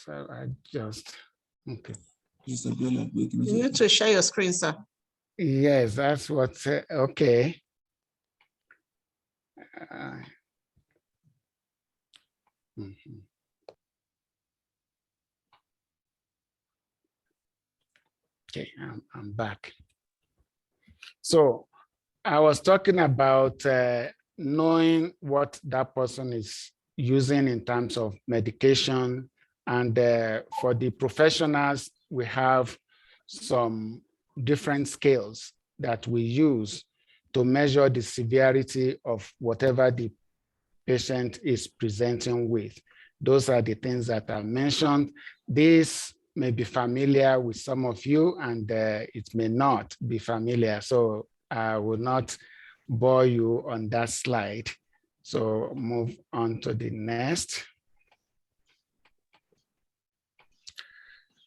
I just okay. You need to share your screen, sir. Yes, that's what okay. Okay, I'm back. So I was talking about knowing what that person is using in terms of medication. And for the professionals, we have some different scales that we use to measure the severity of whatever the patient is presenting with. Those are the things that I mentioned. This may be familiar with some of you and it may not be familiar. So I will not bore you on that slide. So move on to the next.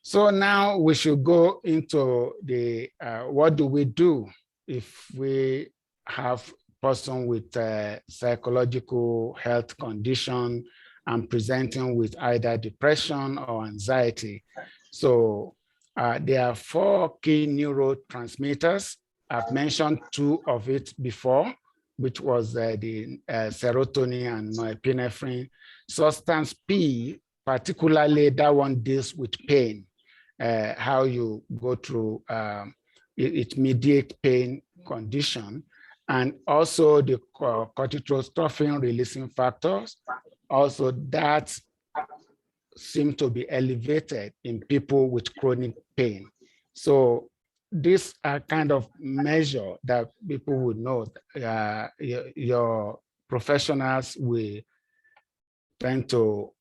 So now we should go into the, what do we do if we have a person with a psychological health condition and presenting with either depression or anxiety. So there are 4 key neurotransmitters. I've mentioned 2 of it before. which was the serotonin and norepinephrine. Substance P, particularly that one deals with pain, how you go through it mediates pain condition, and also the corticotrophin releasing factors, also that seem to be elevated in people with chronic pain. So these are kind of measure that people would know your professionals will tend to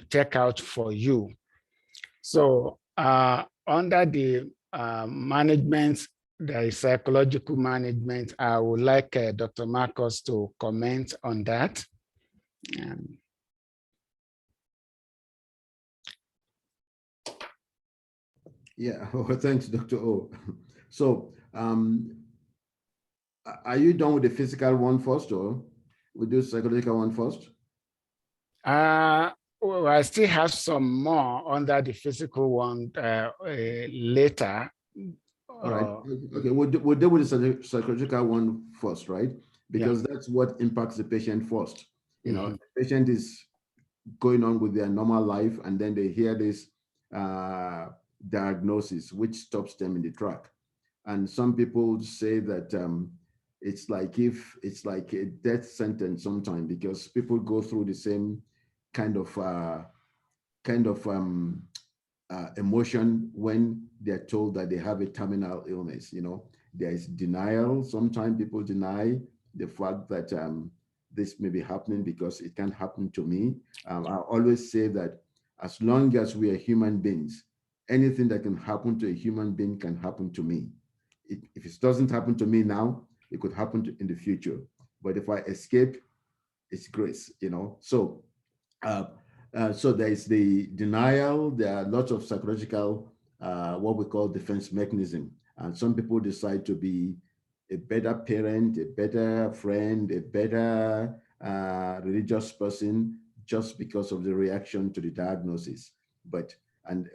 check out for you. So under the management, there is psychological management. I would like Dr. Marcos to comment on that. Yeah, well, thanks, Dr. O. So are you done with the physical one first, or we do psychological one first? Well, I still have some more under the physical one later. All right. Okay, we'll deal with the psychological one first, right? Because that's what impacts the patient first. You know, the patient is going on with their normal life, and then they hear this diagnosis, which stops them in the track. And some people say that it's like a death sentence sometimes, because people go through the same kind of emotion when they're told that they have a terminal illness. You know, there is denial. Sometimes people deny the fact that this may be happening because it can't happen to me. I always say that as long as we are human beings, anything that can happen to a human being can happen to me. If it doesn't happen to me now, it could happen in the future. But if I escape, it's grace, you know. So so there is the denial. There are lots of psychological, what we call defense mechanism. And some people decide to be a better parent, a better friend, a better religious person, just because of the reaction to the diagnosis. But and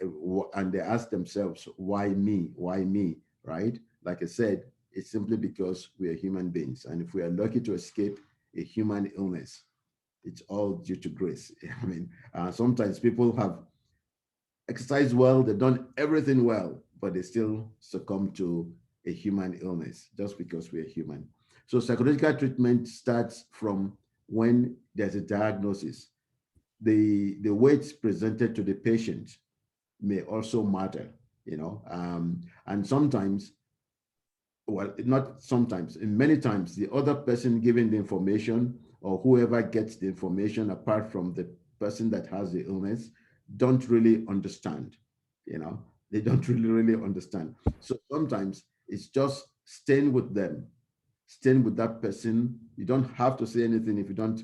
they ask themselves, why me? Why me? Right? Like I said, it's simply because we are human beings, and if we are lucky to escape a human illness, it's all due to grace. I mean, sometimes people have exercised well, they've done everything well, but they still succumb to a human illness just because we're human. So psychological treatment starts from when there's a diagnosis. The way it's presented to the patient may also matter, you know, and sometimes, well, not sometimes, and many times, the other person giving the information, or whoever gets the information apart from the person that has the illness, don't really understand, you know, they don't really understand. So sometimes it's just staying with them, staying with that person. You don't have to say anything if you don't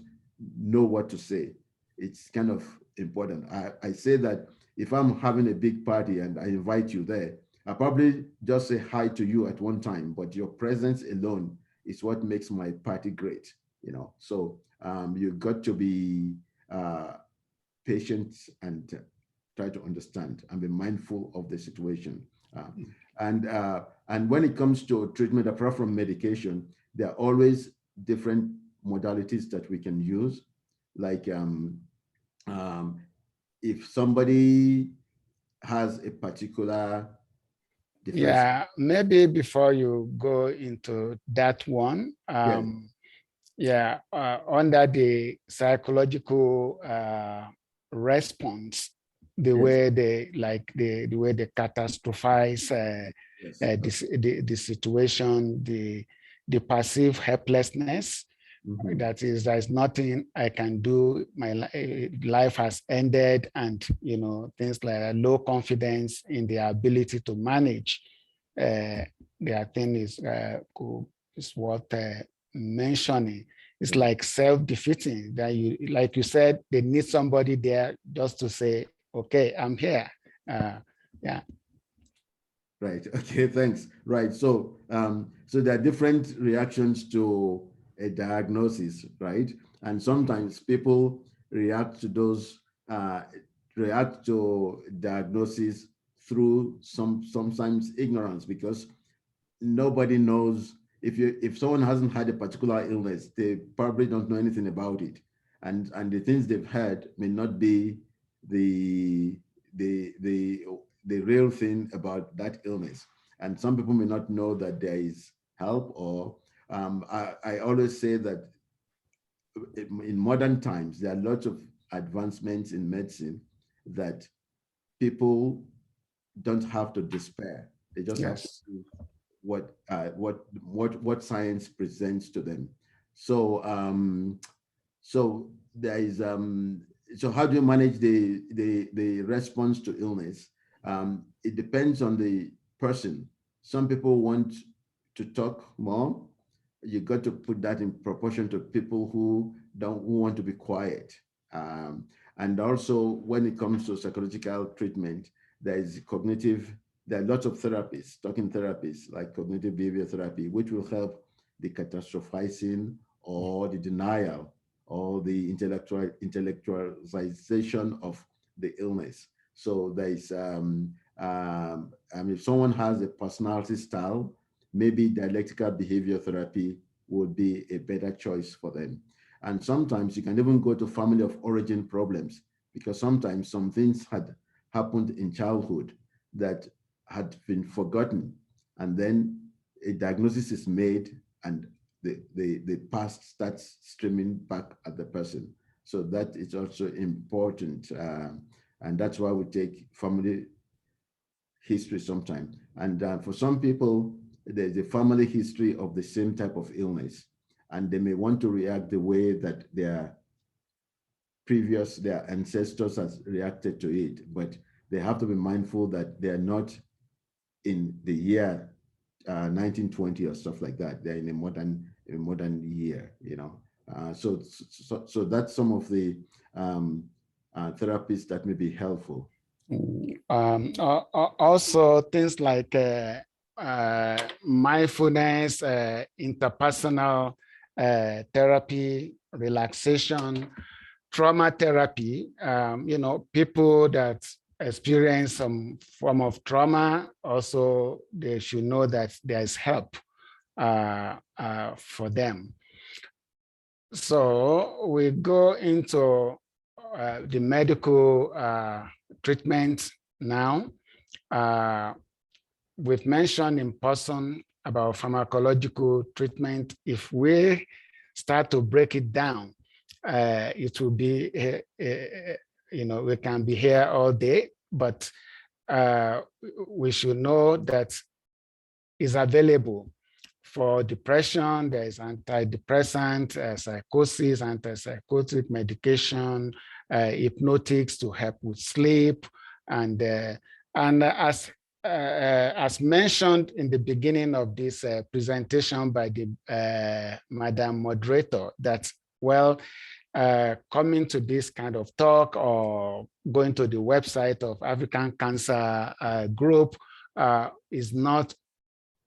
know what to say. It's kind of important. I say that if I'm having a big party and I invite you there, I probably just say hi to you at one time, but your presence alone is what makes my party great, you know. So you've got to be patient and try to understand and be mindful of the situation. And when it comes to treatment, apart from medication, there are always different modalities that we can use. Like if somebody has a particular defense. Yeah, maybe before you go into that one, under the psychological response, the way they the way they catastrophize the situation, the perceived helplessness. That is, there's nothing I can do. My life has ended, and you know, things like low confidence in their ability to manage. Their thing is worth mentioning. It's like self-defeating. That you, like you said, they need somebody there just to say, "Okay, I'm here." Yeah. Right. Okay. Thanks. Right. So, so there are different reactions to a diagnosis, right? And sometimes people react to those react to diagnosis through sometimes ignorance, because nobody knows if someone hasn't had a particular illness, they probably don't know anything about it, and the things they've heard may not be the real thing about that illness. And some people may not know that there is help, or I always say that in modern times, there are lots of advancements in medicine that people don't have to despair. They just have to do what science presents to them. So so there is so how do you manage the response to illness? It depends on the person. Some people want to talk more. You got to put that in proportion to people who want to be quiet. And also, when it comes to psychological treatment, there are lots of therapies, talking therapies like cognitive behavior therapy, which will help the catastrophizing or the denial or the intellectualization of the illness. So there is, if someone has a personality style, maybe dialectical behavior therapy would be a better choice for them. And sometimes you can even go to family of origin problems, because sometimes some things had happened in childhood that had been forgotten, and then a diagnosis is made and the past starts streaming back at the person. So that is also important. And that's why we take family history sometimes. And for some people, there's a family history of the same type of illness, and they may want to react the way that their ancestors has reacted to it, but they have to be mindful that they're not in the year 1920 or stuff like that. They're in a modern year, you know. So that's some of the therapies that may be helpful. Also, things like mindfulness, interpersonal therapy, relaxation, trauma therapy. You know, people that experience some form of trauma, also they should know that there's help for them. So we go into the medical treatment now. We've mentioned in person about pharmacological treatment. If we start to break it down, it will be, you know, we can be here all day, but we should know that it's available. For depression, there is antidepressant, psychosis, antipsychotic medication, hypnotics to help with sleep, and as mentioned in the beginning of this presentation by the Madam Moderator, that coming to this kind of talk or going to the website of African Cancer Group is not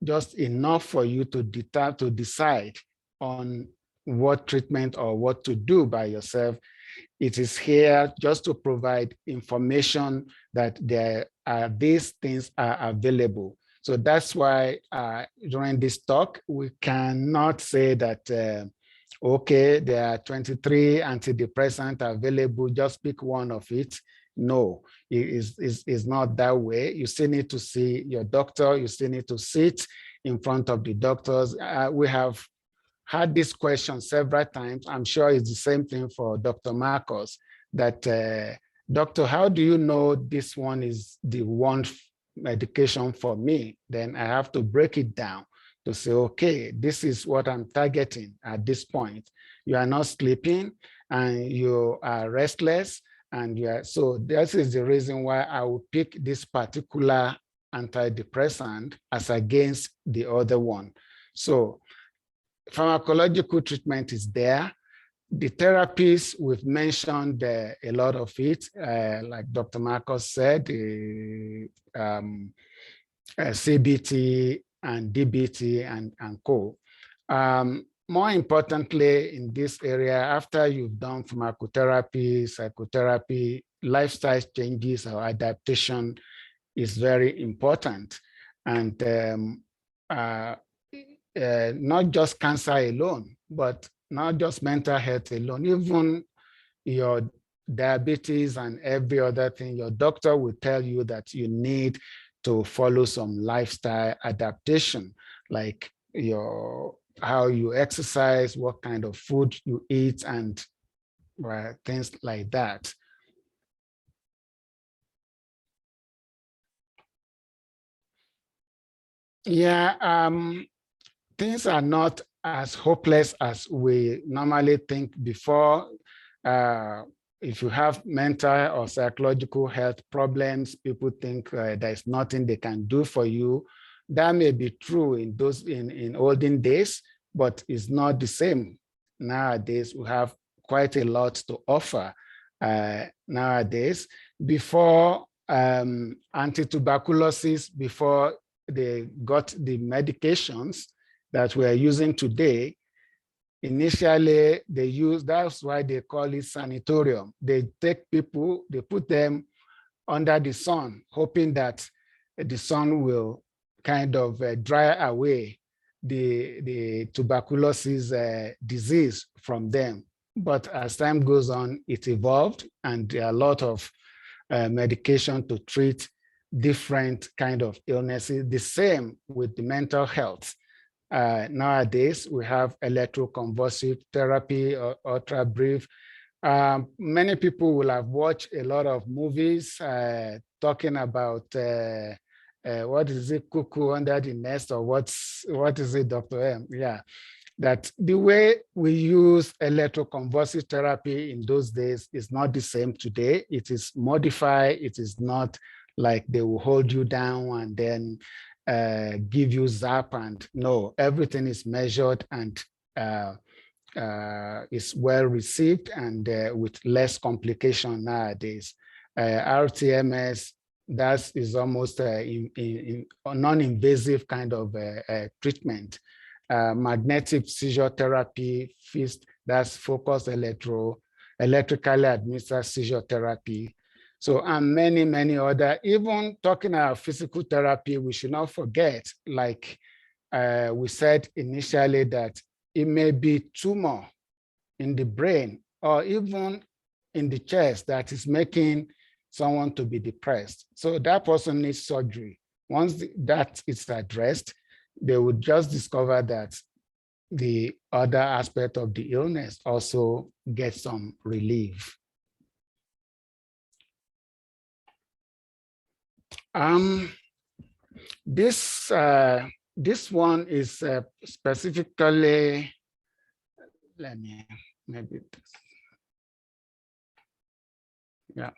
just enough for you to decide on what treatment or what to do by yourself. It is here just to provide information that these things are available. So that's why during this talk, we cannot say that, okay, there are 23 antidepressants available, just pick one of it. No, it's not that way. You still need to see your doctor. You still need to sit in front of the doctors. We have had this question several times. I'm sure it's the same thing for Dr. Marcos, that, doctor, how do you know this one is the one medication for me? Then I have to break it down to say, okay, this is what I'm targeting at this point. You are not sleeping and you are restless. And so this is the reason why I would pick this particular antidepressant as against the other one. So pharmacological treatment is there. The therapies, we've mentioned a lot of it, like Dr. Marcos said, CBT and DBT and co. More importantly, in this area, after you've done pharmacotherapy, psychotherapy, lifestyle changes or adaptation is very important. And not just cancer alone, but not just mental health alone, even your diabetes and every other thing, your doctor will tell you that you need to follow some lifestyle adaptation, like how you exercise, what kind of food you eat, and things like that. Yeah, things are not as hopeless as we normally think before. If you have mental or psychological health problems, people think there's nothing they can do for you. That may be true in olden days, but it's not the same. Nowadays, we have quite a lot to offer. Nowadays, before anti-tuberculosis, before they got the medications that we're using today, initially they use, that's why they call it sanatorium. They take people, they put them under the sun, hoping that the sun will kind of dry away the tuberculosis disease from them. But as time goes on, it evolved, and there are a lot of medication to treat different kind of illnesses. The same with the mental health. Nowadays, we have electroconvulsive therapy, or ultra brief. Many people will have watched a lot of movies talking about what is it, cuckoo under the nest, or what is it, Dr. M? Yeah, that the way we use electroconvulsive therapy in those days is not the same today. It is modified. It is not like they will hold you down and then give you zap, and no, everything is measured and is well received, and with less complication nowadays. RTMS, that is almost a non-invasive kind of treatment. Magnetic seizure therapy, FIST, that's focused electrically administered seizure therapy. So, and many, many other, even talking about physical therapy, we should not forget, like we said initially, that it may be tumor in the brain or even in the chest that is making someone to be depressed. So that person needs surgery. Once that is addressed, they would just discover that the other aspect of the illness also gets some relief. This one is specifically, let me maybe, yeah.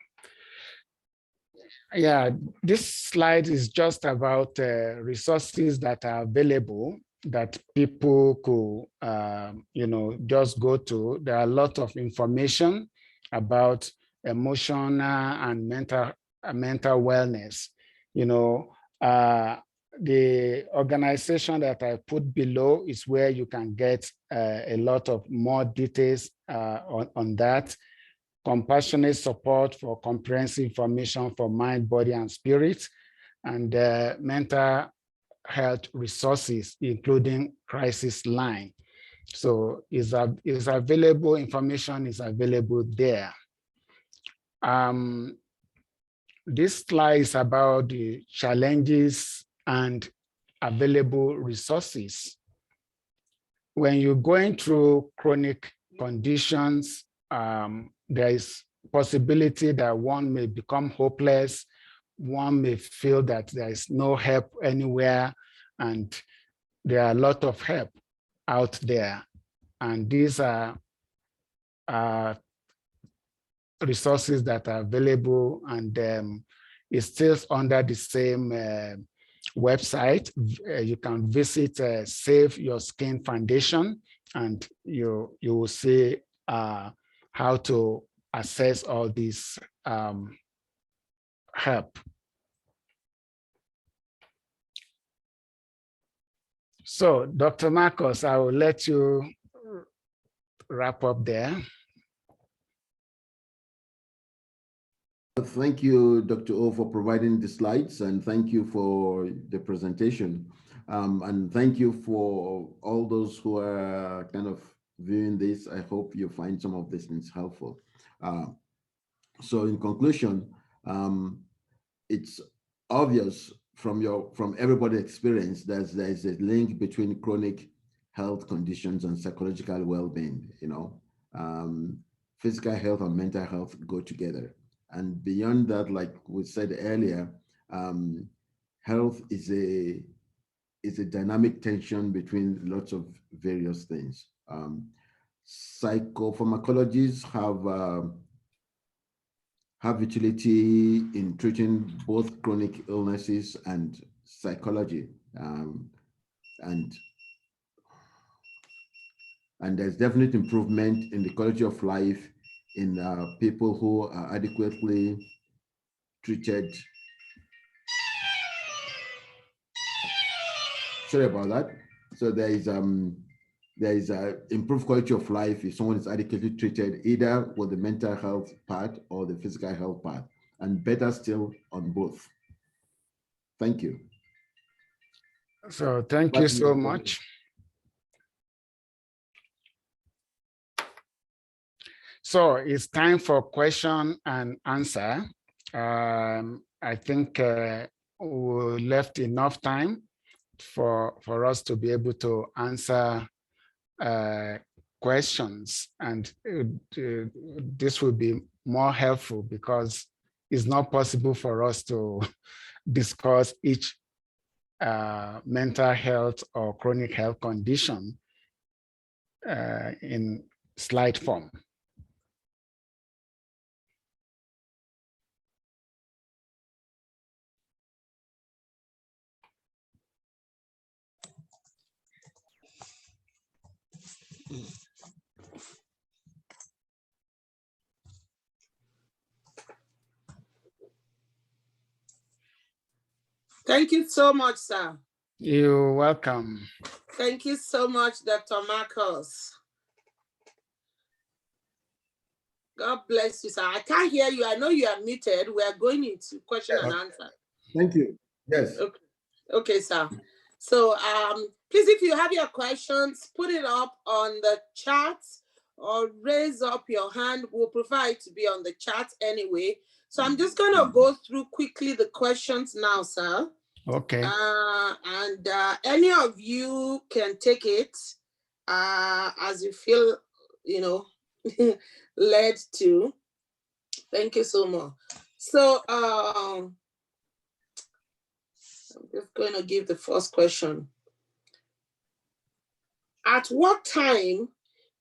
Yeah, this slide is just about resources that are available that people could, just go to. There are a lot of information about emotional and mental wellness. The organization that I put below is where you can get a lot of more details on that. Compassionate support for comprehensive information for mind, body, and spirit, and mental health resources, including crisis line. So is available, information is available there. This slide is about the challenges and available resources. When you're going through chronic conditions, there is possibility that one may become hopeless. One may feel that there is no help anywhere, and there are a lot of help out there. And these are resources that are available, and it's still under the same website. You can visit Save Your Skin Foundation, and you will see how to access all this help. So, Dr. Marcos, I will let you wrap up there. Thank you, Dr. O, for providing the slides, and thank you for the presentation. And thank you for all those who are kind of viewing this. I hope you find some of these things helpful. So in conclusion, it's obvious from everybody's experience that there's a link between chronic health conditions and psychological well-being. Physical health and mental health go together. And beyond that, like we said earlier, health is a dynamic tension between lots of various things. Psychopharmacologists have utility in treating both chronic illnesses and psychology. And there's definite improvement in the quality of life in people who are adequately treated. Sorry about that. So there is a improved quality of life if someone is adequately treated, either with the mental health part or the physical health part, and better still on both. Thank you. So thank you so much. So it's time for question and answer. I think we left enough time for us to be able to answer questions, and this will be more helpful because it's not possible for us to discuss each mental health or chronic health condition in slide form. Thank you so much, sir. You're welcome. Thank you so much, Dr. Marcos. God bless you, sir. I can't hear you. I know you are muted. We are going into question and answer. Thank you. Yes. Okay, sir. So please, if you have your questions, put it up on the chat or raise up your hand. We'll prefer it to be on the chat anyway. So I'm just going to go through quickly the questions now, sir. Okay. And any of you can take it as you feel, led to. Thank you so much. So I'm just going to give the first question. At what time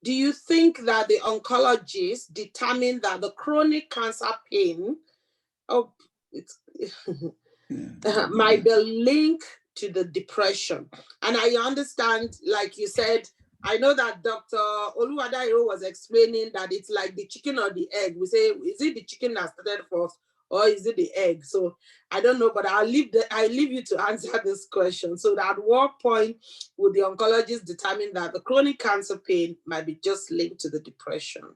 do you think that the oncologist determined that the chronic cancer pain might be linked to the depression? And I understand, like you said, I know that Dr. Oluwadairo was explaining that it's like the chicken or the egg. We say, is it the chicken that started first or is it the egg? So I don't know, but I leave you to answer this question. So at what point would the oncologist determine that the chronic cancer pain might be just linked to the depression?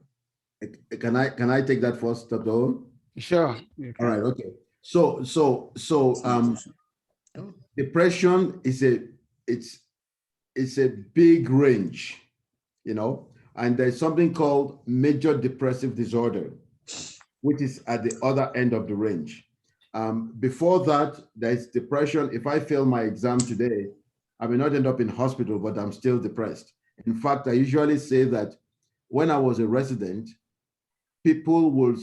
Can I take that first, Dr. O? Sure. All right. Okay. So depression is a big range, and there's something called major depressive disorder, which is at the other end of the range. Before that, there's depression. If I fail my exam today, I may not end up in hospital, but I'm still depressed. In fact, I usually say that when I was a resident, people will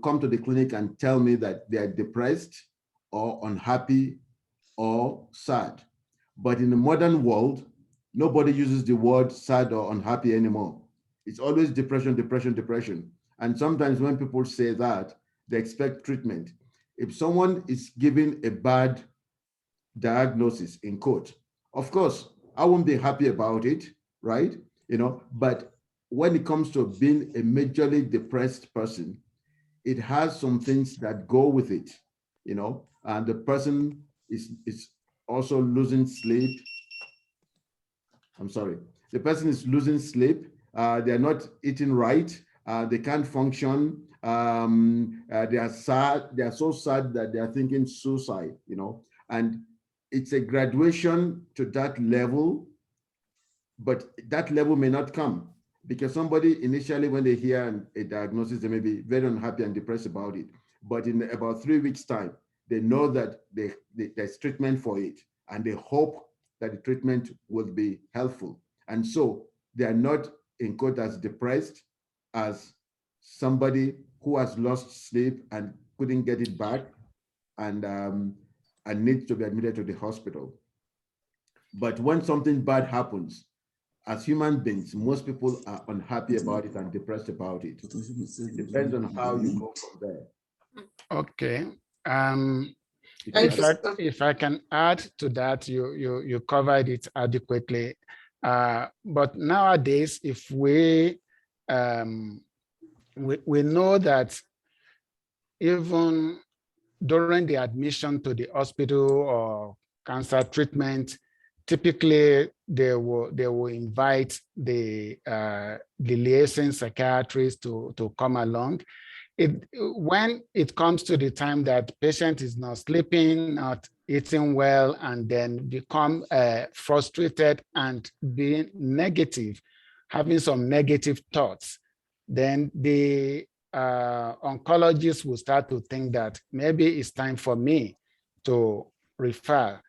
come to the clinic and tell me that they are depressed or unhappy or sad. But in the modern world, nobody uses the word sad or unhappy anymore. It's always depression, depression, depression. And sometimes when people say that, they expect treatment. If someone is given a bad diagnosis, in quote, of course, I won't be happy about it, right? But when it comes to being a majorly depressed person, it has some things that go with it, and the person is also losing sleep. I'm sorry. The person is losing sleep. They're not eating right. They can't function. They are sad. They are so sad that they are thinking suicide, and it's a graduation to that level, but that level may not come because somebody initially, when they hear a diagnosis, they may be very unhappy and depressed about it. But in about 3 weeks' time, they know that there's treatment for it, and they hope that the treatment will be helpful. And so they are not in quote as depressed as somebody who has lost sleep and couldn't get it back and needs to be admitted to the hospital. But when something bad happens, as human beings, most people are unhappy about it and depressed about it. It depends on how you go from there. Okay. If I can add to that, you covered it adequately. But nowadays, if we know that even during the admission to the hospital or cancer treatment, typically they will invite the liaison psychiatrist to come along. When it comes to the time that patient is not sleeping, not eating well, and then become frustrated and being negative, having some negative thoughts, then the oncologist will start to think that maybe it's time for me to refer.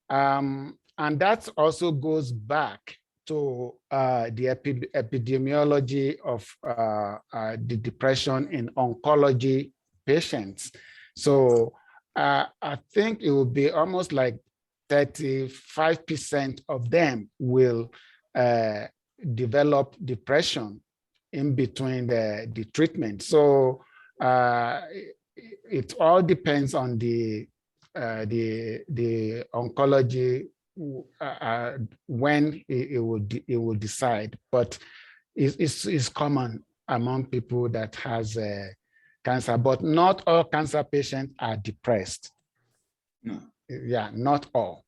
And that also goes back to the epidemiology of the depression in oncology patients. So I think it will be almost like 35% of them will develop depression in between the treatment. So it all depends on the oncology when it will decide, but it's common among people that has cancer, but not all cancer patients are depressed. No. Yeah, not all.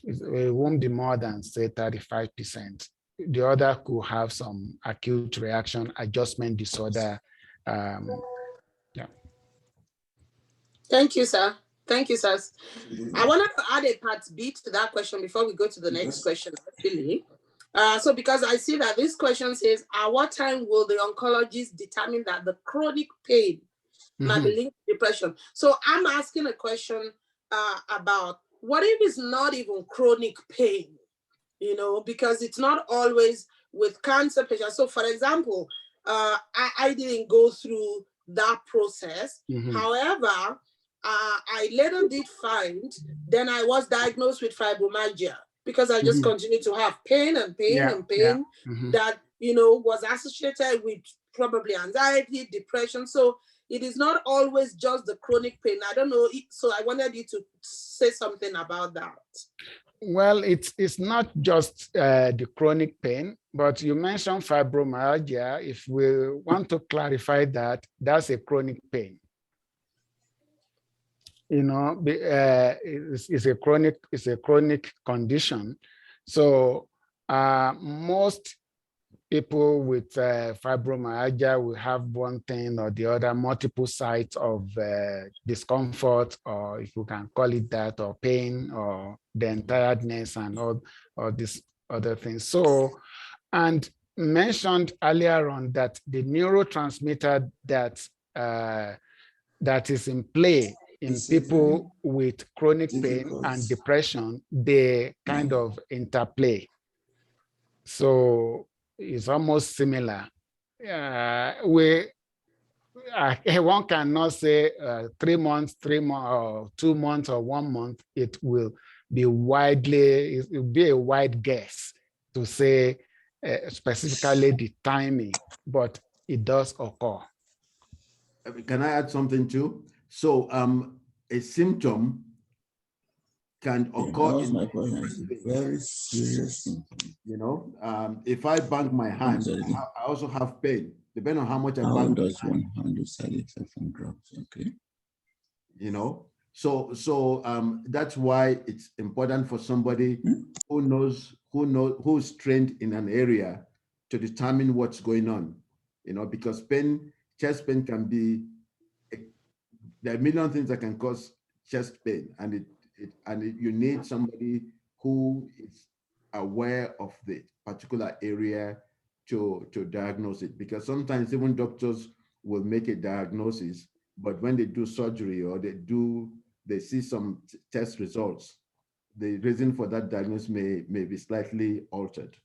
It won't be more than say 35%. The other could have some acute reaction adjustment disorder. Yeah. Thank you, sir. Thank you, sir. I wanted to add a part B to that question before we go to the next question, actually. So because I see that this question says, at what time will the oncologist determine that the chronic pain might be linked to depression? So I'm asking a question about what if it's not even chronic pain, because it's not always with cancer patients. So for example, I didn't go through that process. However, I later did find, then I was diagnosed with fibromyalgia because I just continued to have pain and pain and pain that, was associated with probably anxiety, depression. So it is not always just the chronic pain. I don't know. So I wanted you to say something about that. Well, it's not just the chronic pain, but you mentioned fibromyalgia. If we want to clarify that, that's a chronic pain. It's a chronic condition. So most people with fibromyalgia will have one thing or the other, multiple sites of discomfort, or if you can call it that, or pain, or then tiredness and all these other things. So, and mentioned earlier on that the neurotransmitter that is in play in people with chronic pain and depression, they kind of interplay. So it's almost similar. One cannot say 3 months, 3 months, or 2 months, or 1 month. It will be it will be a wide guess to say specifically the timing, but it does occur. Can I add something too? So a symptom can occur in very serious symptom. If I bang my hand, I also have pain, depending on how much I bang. How does one handle side effects from drugs? Okay. So that's why it's important for somebody who's trained in an area to determine what's going on, because pain chest pain can be, there are a million things that can cause chest pain, and you need somebody who is aware of the particular area to diagnose it, because sometimes even doctors will make a diagnosis, but when they do surgery or they see some test results, the reason for that diagnosis may be slightly altered.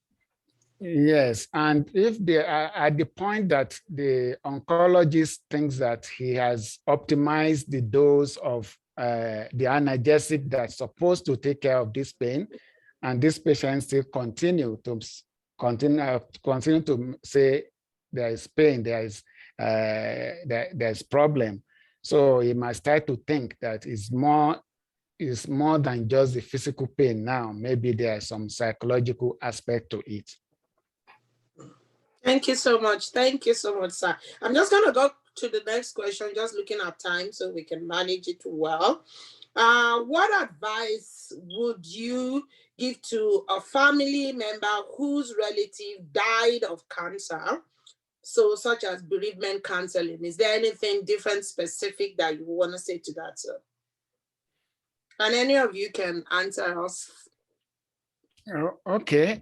Yes, and if they are at the point that the oncologist thinks that he has optimized the dose of the analgesic that's supposed to take care of this pain, and this patient still continue to say there is pain, there's problem, so he must start to think that it's more than just the physical pain now. Maybe there's some psychological aspect to it. Thank you so much. Thank you so much, sir. I'm just going to go to the next question, just looking at time so we can manage it well. What advice would you give to a family member whose relative died of cancer? So such as bereavement counseling. Is there anything different, specific that you want to say to that, sir? And any of you can answer us. Okay.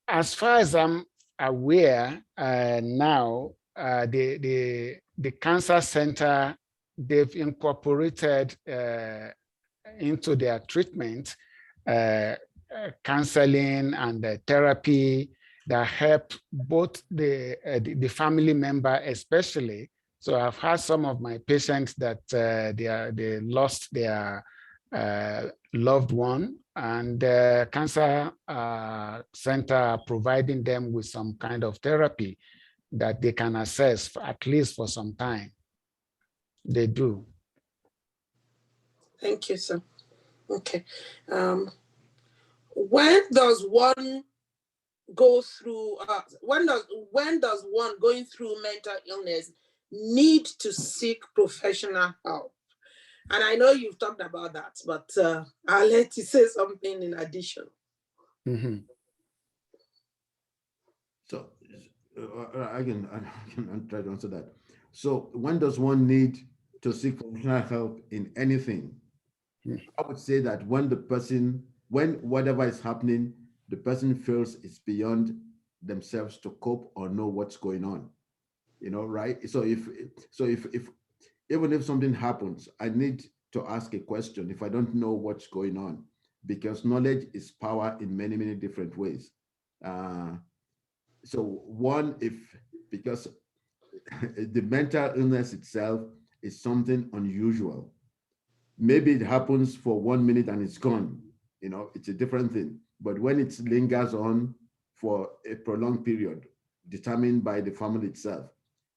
As far as I'm aware, now the cancer center, they've incorporated into their treatment counseling and therapy that help both the family member especially. So I've had some of my patients that they lost their loved one, and the cancer center providing them with some kind of therapy that they can access for, at least for some time. They do. Thank you, sir. Okay. When does one go through, when does one going through mental illness need to seek professional help? And I know you've talked about that, but I'll let you say something in addition. Mm-hmm. So I can try to answer that. So when does one need to seek professional help in anything? I would say that when whatever is happening, the person feels it's beyond themselves to cope or know what's going on, right? So if even if something happens, I need to ask a question if I don't know what's going on, because knowledge is power in many, many different ways. So one, because the mental illness itself is something unusual. Maybe it happens for 1 minute and it's gone, it's a different thing. But when it lingers on for a prolonged period, determined by the family itself,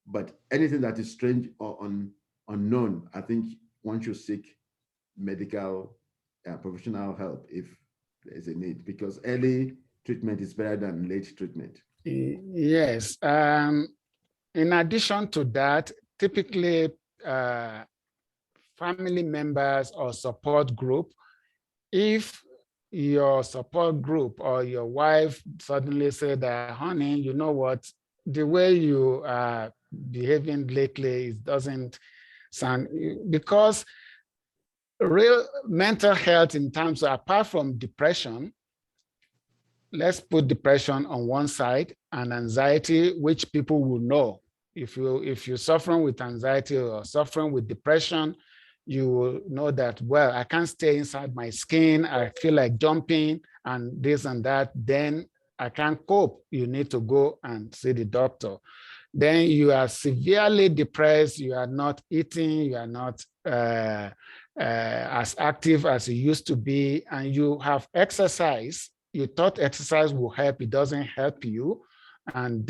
but anything that is strange or unknown, I think one should seek medical professional help if there's a need, because early treatment is better than late treatment. Yes. In addition to that, typically family members or support group, if your support group or your wife suddenly said that, honey, you know what, the way you are behaving lately, it doesn't sound, because real mental health in terms of, apart from depression, let's put depression on one side and anxiety, which people will know. If you're suffering with anxiety or suffering with depression, you will know that, well, I can't stay inside my skin. I feel like jumping and this and that. Then I can't cope. You need to go and see the doctor. Then you are severely depressed. You are not eating. You are not as active as you used to be. And you have exercise. You thought exercise will help. It doesn't help you. And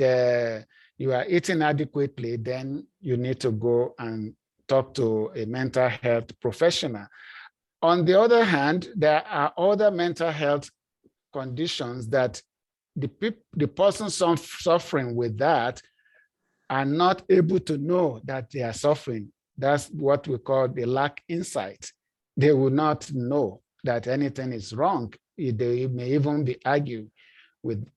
you are eating adequately. Then you need to go and talk to a mental health professional. On the other hand, there are other mental health conditions that the person suffering with that are not able to know that they are suffering. That's what we call the lack insight. They will not know that anything is wrong. They may even be arguing with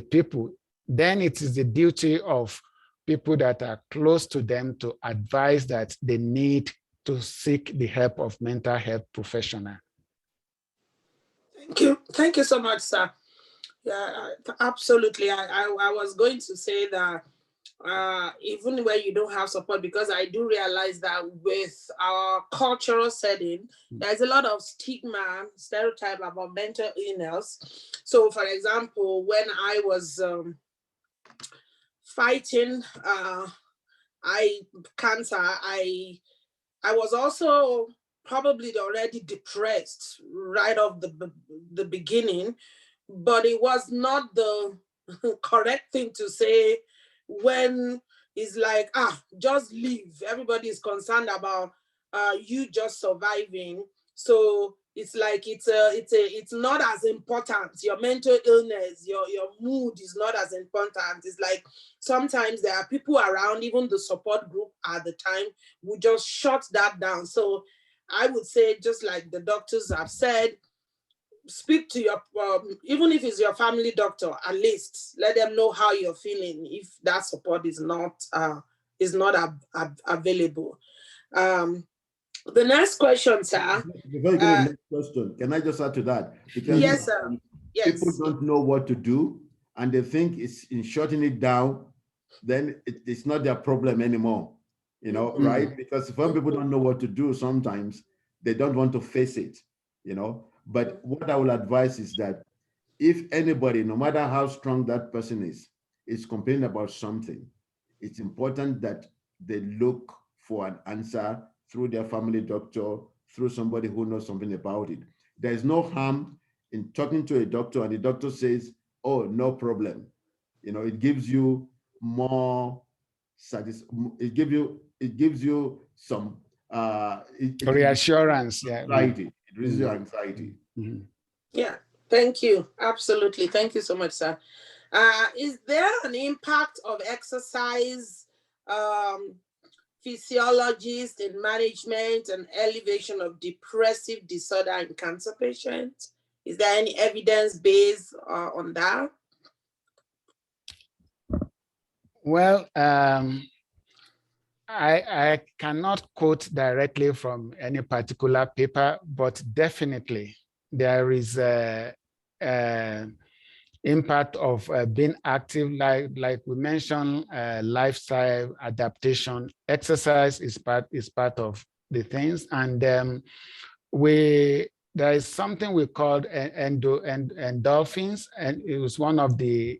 people. Then it is the duty of people that are close to them to advise that they need to seek the help of mental health professional. Thank you. Thank you so much, sir. Yeah, absolutely. I was going to say that even when you don't have support, because I do realize that with our cultural setting, there's a lot of stigma, stereotype about mental illness. So, for example, when I was fighting cancer, I was also probably already depressed right off the beginning, but it was not the correct thing to say when it's like, just leave. Everybody is concerned about you just surviving. So it's like it's not as important. Your mental illness, your mood is not as important. It's like sometimes there are people around, even the support group at the time, who just shut that down. So I would say, just like the doctors have said, speak to your, even if it's your family doctor, at least let them know how you're feeling if that support is not available. The next question, sir. Before you go to the next question, can I just add to that? Because yes, sir. Yes. People don't know what to do, and they think it's in shutting it down, then it's not their problem anymore, you know, right? Because when people don't know what to do, sometimes they don't want to face it, you know. But what I will advise is that if anybody, no matter how strong that person is complaining about something, it's important that they look for an answer through their family doctor, through somebody who knows something about it. There is no harm in talking to a doctor and the doctor says, oh, no problem. You know, it gives you more it gives you some reassurance. Anxiety. It reduces your anxiety. Yeah, thank you. Absolutely. Thank you so much, sir. Is there an impact of exercise physiologist in management and elevation of depressive disorder in cancer patients? Is there any evidence based on that? Well, I cannot quote directly from any particular paper, but definitely there is a impact of being active, like we mentioned, lifestyle adaptation. Exercise is part of the things, and there is something we call endorphins, and it was one of the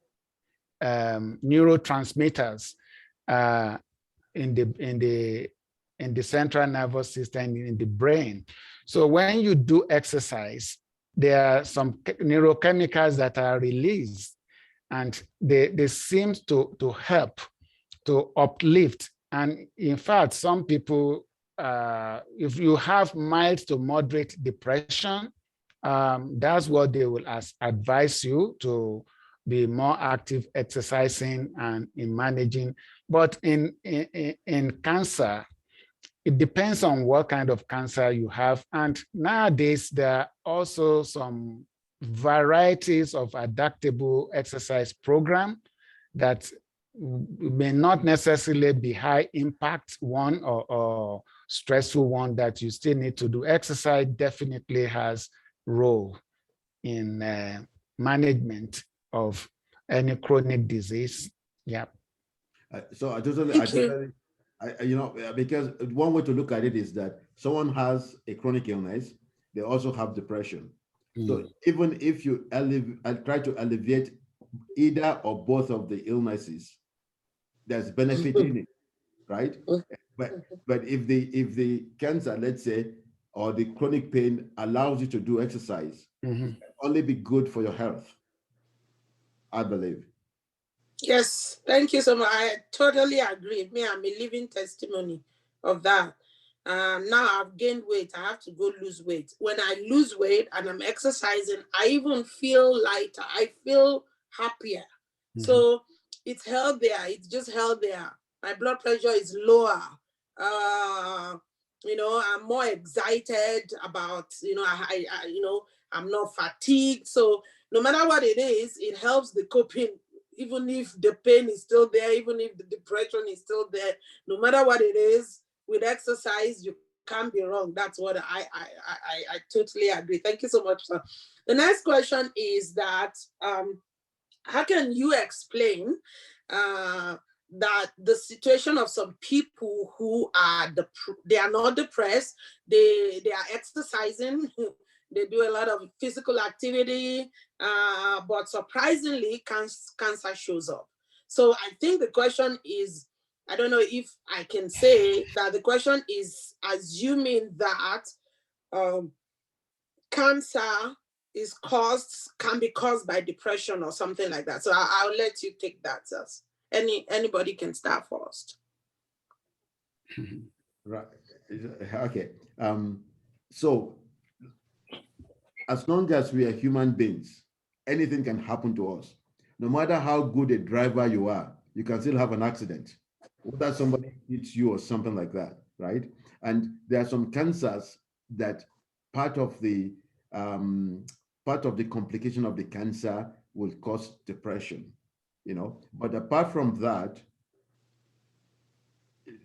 neurotransmitters in the central nervous system in the brain. So when you do exercise, there are some neurochemicals that are released, and they seem to help to uplift. And in fact, some people, if you have mild to moderate depression, that's what they will advise you to be more active, exercising and in managing. But in cancer, it depends on what kind of cancer you have. And nowadays, there are also some varieties of adaptable exercise program that may not necessarily be high impact one or stressful one that you still need to do. Exercise definitely has role in management of any chronic disease. Yeah. So I you know, because one way to look at it is that someone has a chronic illness, they also have depression. So even if you try to alleviate either or both of the illnesses, there's benefit in it, right? But if the cancer, let's say, or the chronic pain allows you to do exercise, it can only be good for your health, I believe. Yes, thank you so much. I totally agree. Me, I'm a living testimony of that. Now I've gained weight. I have to go lose weight. When I lose weight and I'm exercising, I even feel lighter. I feel happier. So it's healthier. It's just healthier. My blood pressure is lower. You know, I'm more excited about, you know, I you know, I'm not fatigued. So no matter what it is, it helps the coping, even if the pain is still there, even if the depression is still there, no matter what it is, with exercise, you can't be wrong. That's what I totally agree. Thank you so much, sir. The next question is that how can you explain that the situation of some people who are they are not depressed, they are exercising, they do a lot of physical activity, but surprisingly, cancer shows up. So I think the question is, I don't know if I can say that the question is assuming that cancer can be caused by depression or something like that. So I'll let you take that, sir. Anybody can start first. Right. Okay. So as long as we are human beings, anything can happen to us. No matter how good a driver you are, you can still have an accident, whether somebody hits you or something like that, right? And there are some cancers that part of the complication of the cancer will cause depression, But apart from that,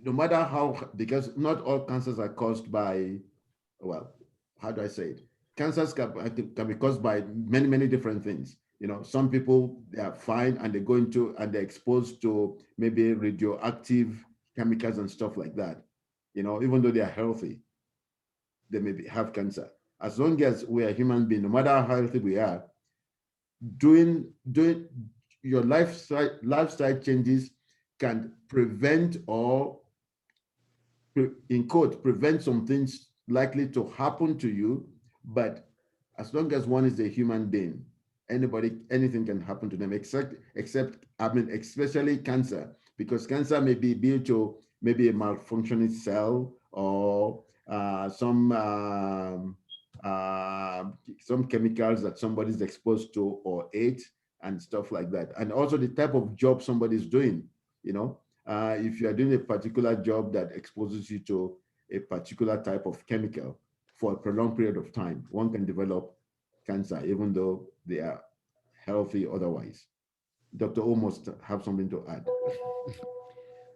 no matter how, because not all cancers are caused by, well, how do I say it? Cancers can be caused by many, many different things. Some people, they are fine and they go into and they're exposed to maybe radioactive chemicals and stuff like that. Even though they are healthy, they may have cancer. As long as we are human beings, no matter how healthy we are, doing your lifestyle changes can prevent or, in quote, prevent some things likely to happen to you. But as long as one is a human being, anything can happen to them, except especially cancer, because cancer may be due to maybe a malfunctioning cell or some chemicals that somebody's exposed to or ate and stuff like that. And also the type of job somebody's doing, if you are doing a particular job that exposes you to a particular type of chemical for a prolonged period of time, one can develop cancer, even though they are healthy otherwise. Dr. O must have something to add.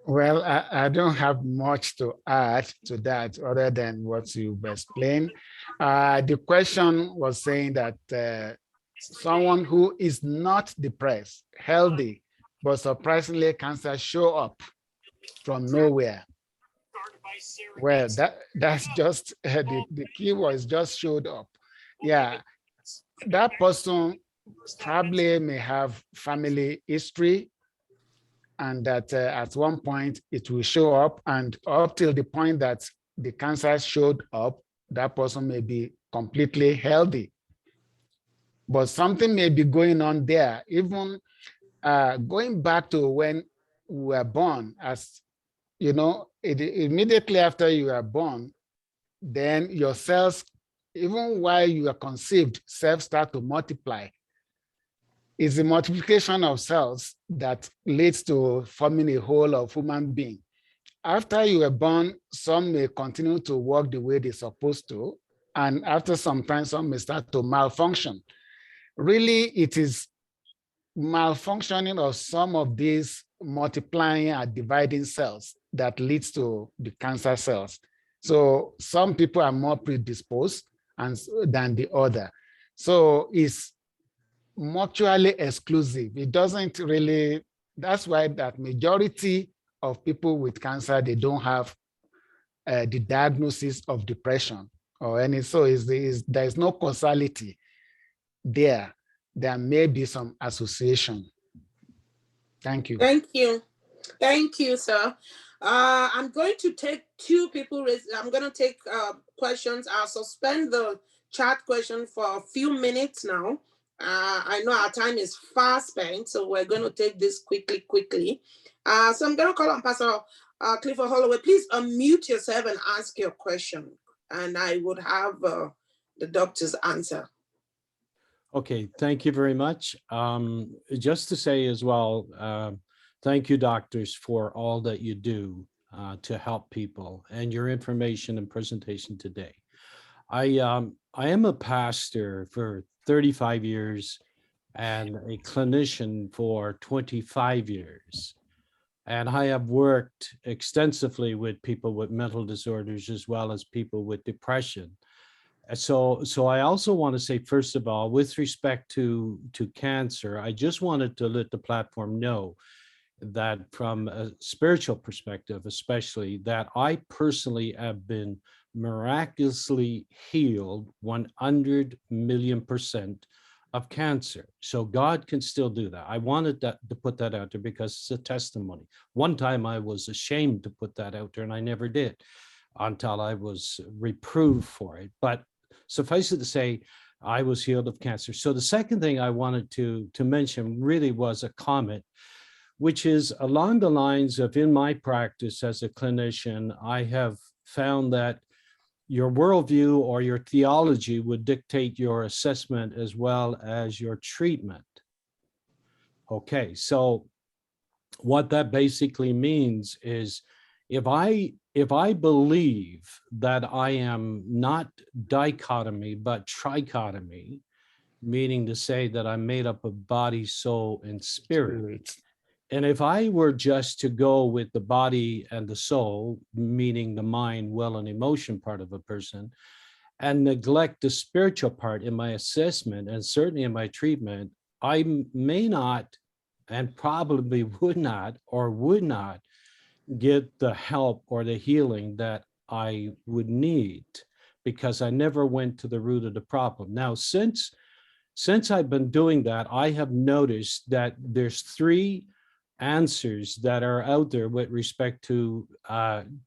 Well, I don't have much to add to that other than what you've explained. The question was saying that someone who is not depressed, healthy, but surprisingly cancer show up from nowhere. Well, that's just the keyword is just showed up. Yeah, that person probably may have family history, and that at one point it will show up, and up till the point that the cancer showed up, that person may be completely healthy. But something may be going on there, even going back to when we were born, as you know, immediately after you are born, then your cells, even while you are conceived, cells start to multiply. It's the multiplication of cells that leads to forming a whole of human being. After you are born, some may continue to work the way they're supposed to, and after some time, some may start to malfunction. Really, it is malfunctioning of some of these multiplying and dividing cells that leads to the cancer cells. So some people are more predisposed than the other. So it's mutually exclusive. It doesn't really, that's why that majority of people with cancer, they don't have the diagnosis of depression or any, so there's no causality there. There may be some association. Thank you. Thank you. Thank you, sir. I'm going to take two people. I'm going to take questions. I'll suspend the chat question for a few minutes now. I know our time is fast spent, so we're going to take this quickly. So I'm going to call on Pastor Clifford Holloway. Please unmute yourself and ask your question, and I would have the doctor's answer. Okay, thank you very much. Just to say as well, thank you, doctors, for all that you do to help people and your information and presentation today. I am a pastor for 35 years and a clinician for 25 years. And I have worked extensively with people with mental disorders as well as people with depression. So I also want to say, first of all, with respect to cancer, I just wanted to let the platform know that from a spiritual perspective, especially, that I personally have been miraculously healed 100 million% of cancer. So God can still do that. I wanted to put that out there because it's a testimony. One time I was ashamed to put that out there and I never did until I was reproved for it. But suffice it to say, I was healed of cancer. So the second thing I wanted to mention really was a comment, which is along the lines of, in my practice as a clinician, I have found that your worldview or your theology would dictate your assessment as well as your treatment. Okay, so what that basically means is if I believe that I am not dichotomy, but trichotomy, meaning to say that I'm made up of body, soul, and spirit. And if I were just to go with the body and the soul, meaning the mind, will, and emotion part of a person, and neglect the spiritual part in my assessment and certainly in my treatment, I may not and probably would not get the help or the healing that I would need because I never went to the root of the problem. Now, since I've been doing that, I have noticed that there's 3 answers that are out there with respect to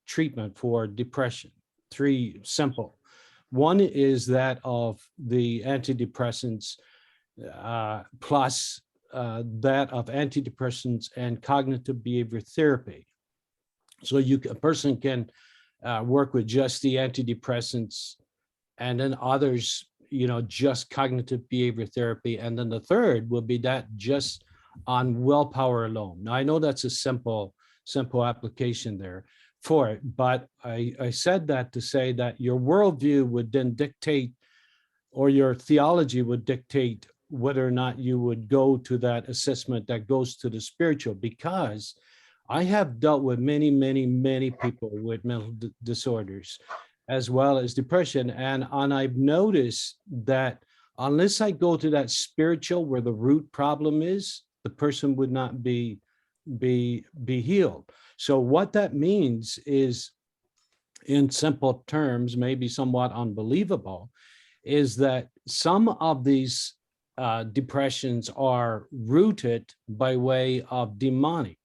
treatment for depression. 3 simple. One is that of the antidepressants plus that of antidepressants and cognitive behavior therapy. So a person can work with just the antidepressants, and then others, just cognitive behavior therapy. And then the third will be that just on willpower alone. Now, I know that's a simple application there for it, but I said that to say that your worldview would then dictate, or your theology would dictate whether or not you would go to that assessment that goes to the spiritual, because I have dealt with many, many, many people with mental disorders as well as depression. And I've noticed that unless I go to that spiritual where the root problem is, the person would not be healed. So what that means is, in simple terms, maybe somewhat unbelievable, is that some of these depressions are rooted by way of demonic.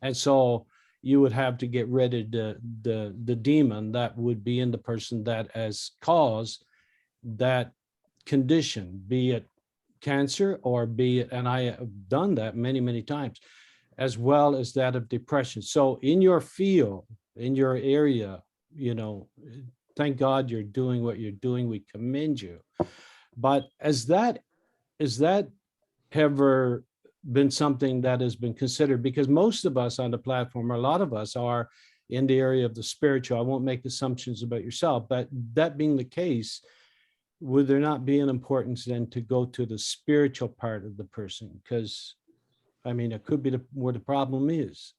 And so you would have to get rid of the demon that would be in the person that has caused that condition, be it cancer or be it, and I have done that many, many times, as well as that of depression. So in your field, in your area, thank God you're doing what you're doing. We commend you. But is that ever been something that has been considered? Because most of us on the platform, or a lot of us, are in the area of the spiritual. I won't make assumptions about yourself, but that being the case, would there not be an importance then to go to the spiritual part of the person? Because, I mean, it could be where the problem is.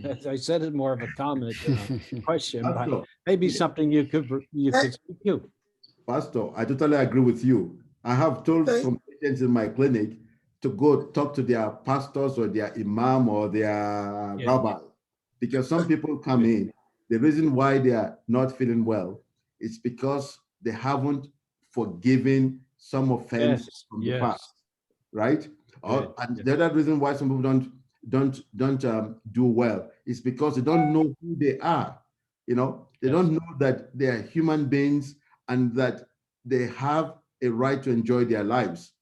As I said, it's more of a comment than a question, but maybe something you could speak to. Pastor, I totally agree with you. I have told some patients in my clinic to go talk to their pastors or their imam or their rabbi, because some people come in, the reason why they are not feeling well is because they haven't forgiven some offense from the past, right? And the other reason why some people don't do well is because they don't know who they are. They don't know that they are human beings and that they have a right to enjoy their lives.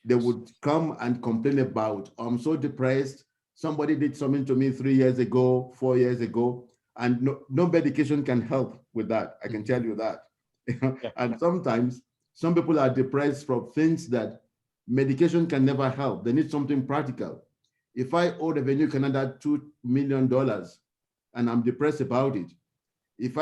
They would come and complain about, I'm so depressed. Somebody did something to me 3 years ago, 4 years ago, and no medication can help with that. I can tell you that. And sometimes some people are depressed from things that medication can never help. They need something practical. If I owe Revenue Canada $2 million and I'm depressed about it, if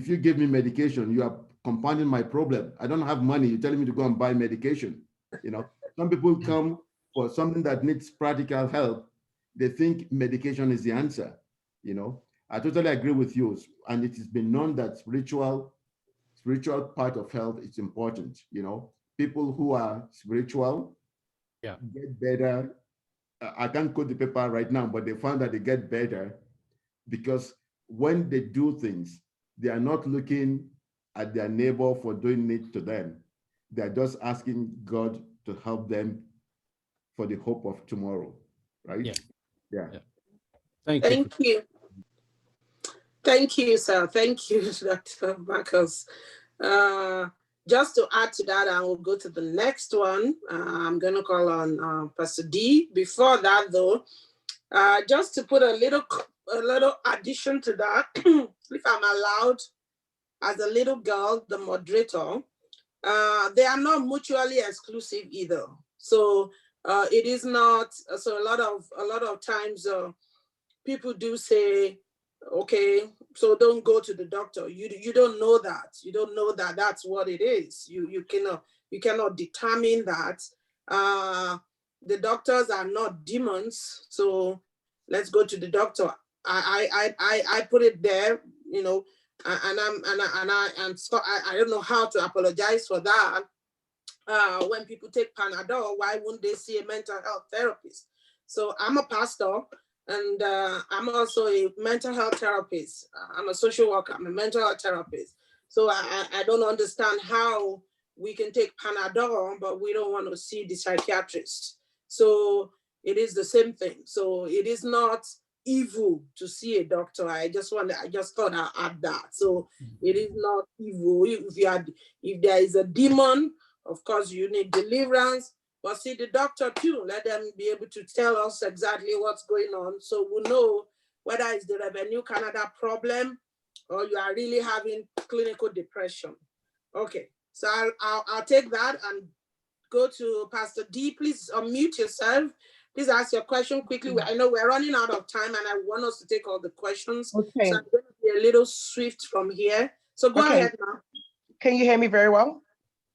you give me medication, you are compounding my problem. I don't have money. You're telling me to go and buy medication. You know, some people come for something that needs practical help. They think medication is the answer. You know, I totally agree with you. And it has been known that spiritual part of health is important. You know, people who are spiritual get better. I can't quote the paper right now, but they found that they get better because when they do things, they are not looking at their neighbor for doing it to them. They're just asking God to help them for the hope of tomorrow, right? Yeah. Thank you. Thank you, sir. Thank you, Dr. Marcus. Just to add to that, I will go to the next one. I'm going to call on Pastor D. Before that, though, just to put a little addition to that, if I'm allowed, as a little girl, the moderator, they are not mutually exclusive either. So it is not. So a lot of times, people do say, okay, so don't go to the doctor. You don't know that. You don't know that that's what it is. You cannot determine that. The doctors are not demons, so let's go to the doctor. I put it there, you know, and so I don't know how to apologize for that. When people take Panadol, why wouldn't they see a mental health therapist? So I'm a pastor, and I'm also a mental health therapist. I'm a social worker. I'm a mental health therapist. So I don't understand how we can take Panadol, but we don't want to see the psychiatrist. So it is the same thing. So it is not evil to see a doctor. I just thought I'd add that. So it is not evil. If there is a demon, of course you need deliverance. But see the doctor too, let them be able to tell us exactly what's going on, so we'll know whether it's the Revenue Canada problem or you are really having clinical depression. Okay, so I'll take that and go to Pastor D. Please unmute yourself. Please ask your question quickly. I know we're running out of time and I want us to take all the questions. Okay. So I'm going to be a little swift from here. So go ahead now. Can you hear me very well?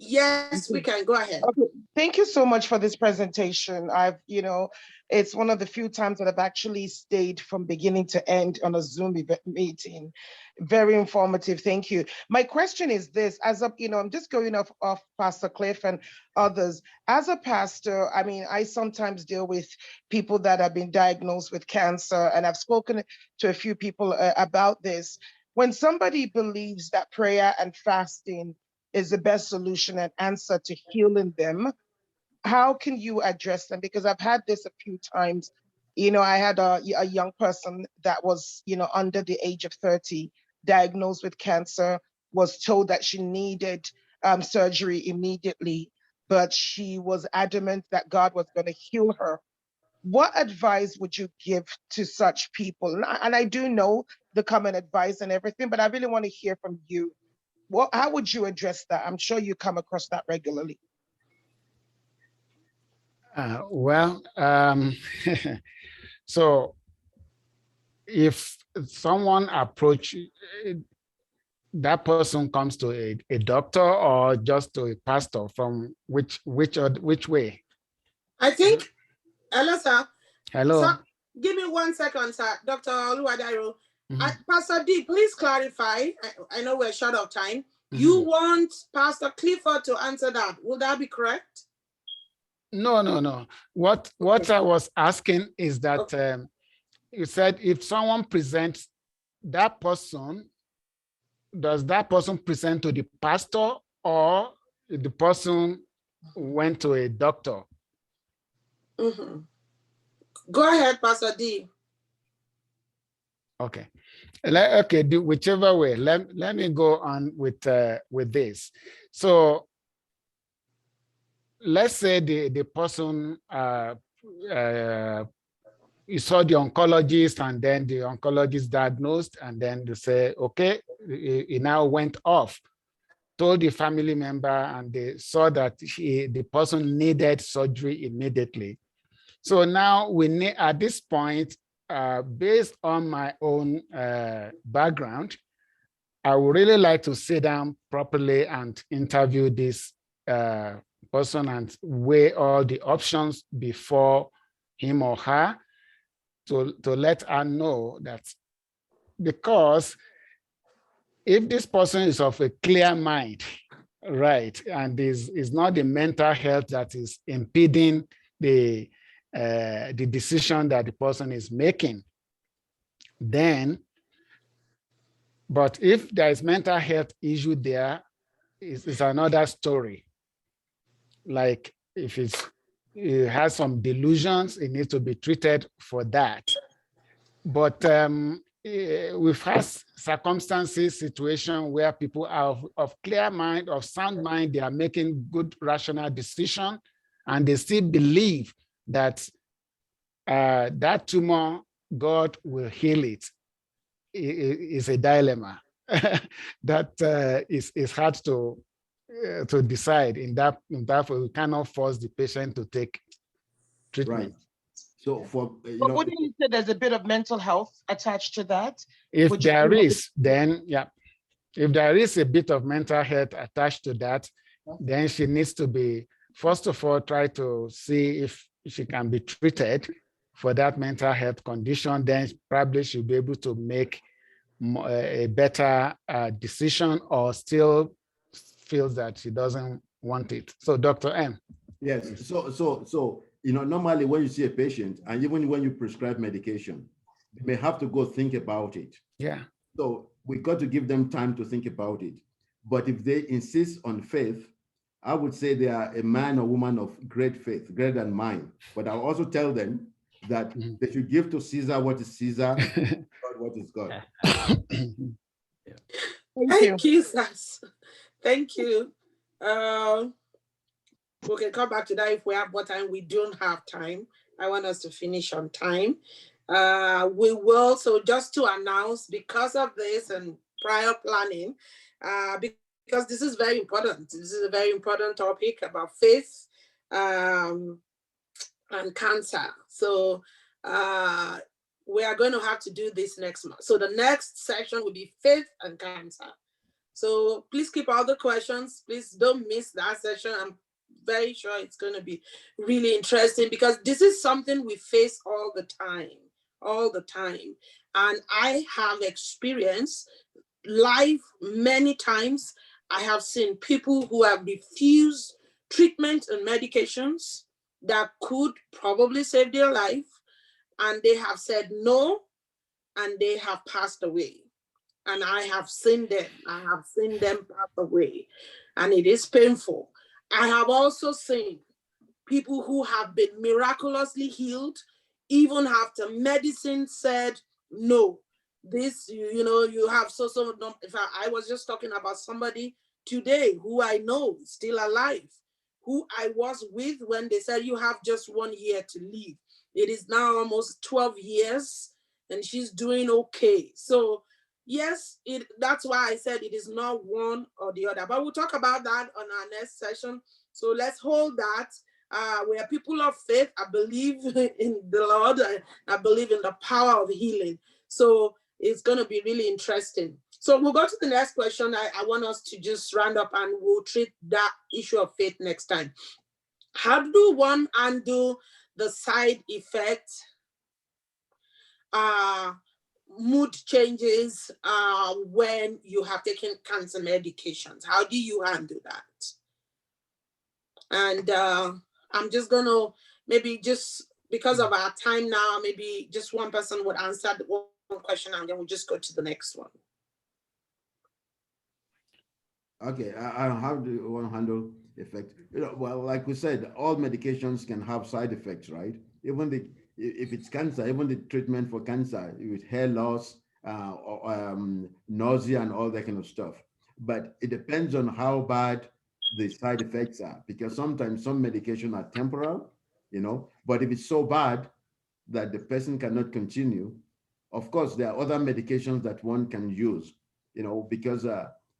Yes, we can. Go ahead. Okay. Thank you so much for this presentation. It's one of the few times that I've actually stayed from beginning to end on a Zoom meeting. Very informative. Thank you. My question is this: I'm just going off Pastor Cliff and others. As a pastor, I mean, I sometimes deal with people that have been diagnosed with cancer, and I've spoken to a few people about this. When somebody believes that prayer and fasting is the best solution and answer to healing them, how can you address them? Because I've had this a few times. I had a young person that was, under the age of 30, diagnosed with cancer, was told that she needed surgery immediately, but she was adamant that God was going to heal her. What advice would you give to such people? And I do know the common advice and everything, but I really want to hear from you. How would you address that? I'm sure you come across that regularly. So if someone that person comes to a doctor or just to a pastor, from which way? I think, hello, sir. Hello. So, give me 1 second, sir. Dr. Oluwadaro. Pastor D, please clarify. I know we're short of time. You want Pastor Clifford to answer that. Will that be correct? No. What I was asking is that you said if someone presents that person, does that person present to the pastor or the person went to a doctor? Go ahead, Pastor D. Okay. Okay, whichever way. Let me go on with this. So let's say the person you saw the oncologist, and then the oncologist diagnosed, and then they say, okay, he now went off, told the family member, and they saw that the person needed surgery immediately. So now we need, at this point, based on my own background, I would really like to sit down properly and interview this person and weigh all the options before him or her to let her know that, because if this person is of a clear mind, right, and is not the mental health that is impeding the decision that the person is making, then, but if there is mental health issue there, it's another story. Like if it has some delusions, it needs to be treated for that. But we've had circumstances, situation where people are of clear mind, of sound mind, they are making good rational decision, and they still believe that that tumor, God will heal it. Is a dilemma that is hard to decide. In that way, we cannot force the patient to take treatment. Right. So for But wouldn't you say there's a bit of mental health attached to that? If there is, then yeah. If there is a bit of mental health attached to that, then she needs to be, first of all, try to see if she can be treated for that mental health condition. Then probably she'll be able to make a better decision, or still feels that she doesn't want it. So Dr. M. Yes, so normally when you see a patient, and even when you prescribe medication, they may have to go think about it. Yeah. So we got to give them time to think about it. But if they insist on faith, I would say they are a man or woman of great faith, greater than mine. But I'll also tell them that they should give to Caesar what is Caesar, God what is God. Thank you, Sas. Thank you. We can come back to that if we have more time. We don't have time. I want us to finish on time. We will, so just to announce, because of this and prior planning, because this is very important. This is a very important topic about faith and cancer. So we are going to have to do this next month. So the next section will be faith and cancer. So please keep all the questions. Please don't miss that session. I'm very sure it's going to be really interesting, because this is something we face all the time. And I have experienced life many times. I have seen people who have refused treatment and medications that could probably save their life, and they have said no, and they have passed away. And I have seen them pass away, and it is painful. I have also seen people who have been miraculously healed, even after medicine said no. This, you have so. In fact, I was just talking about somebody today who I know is still alive, who I was with when they said you have just 1 year to live. It is now almost 12 years, and she's doing okay. So yes, that's why I said it is not one or the other. But we'll talk about that on our next session. So let's hold that. We are people of faith. I believe in the Lord. I believe in the power of healing. So it's going to be really interesting. So we'll go to the next question. I want us to just round up, and we'll treat that issue of faith next time. How do one undo the side effect, mood changes when you have taken cancer medications? How do you handle that? And I'm just going to, maybe just because of our time now, maybe just one person would answer the one question, and then we'll just go to the next one. Okay, how do you want to handle effect? Well, like we said, all medications can have side effects, right? Even if it's cancer, even the treatment for cancer with hair loss, nausea, and all that kind of stuff. But it depends on how bad the side effects are, because sometimes some medication are temporal, but if it's so bad that the person cannot continue, of course, there are other medications that one can use, because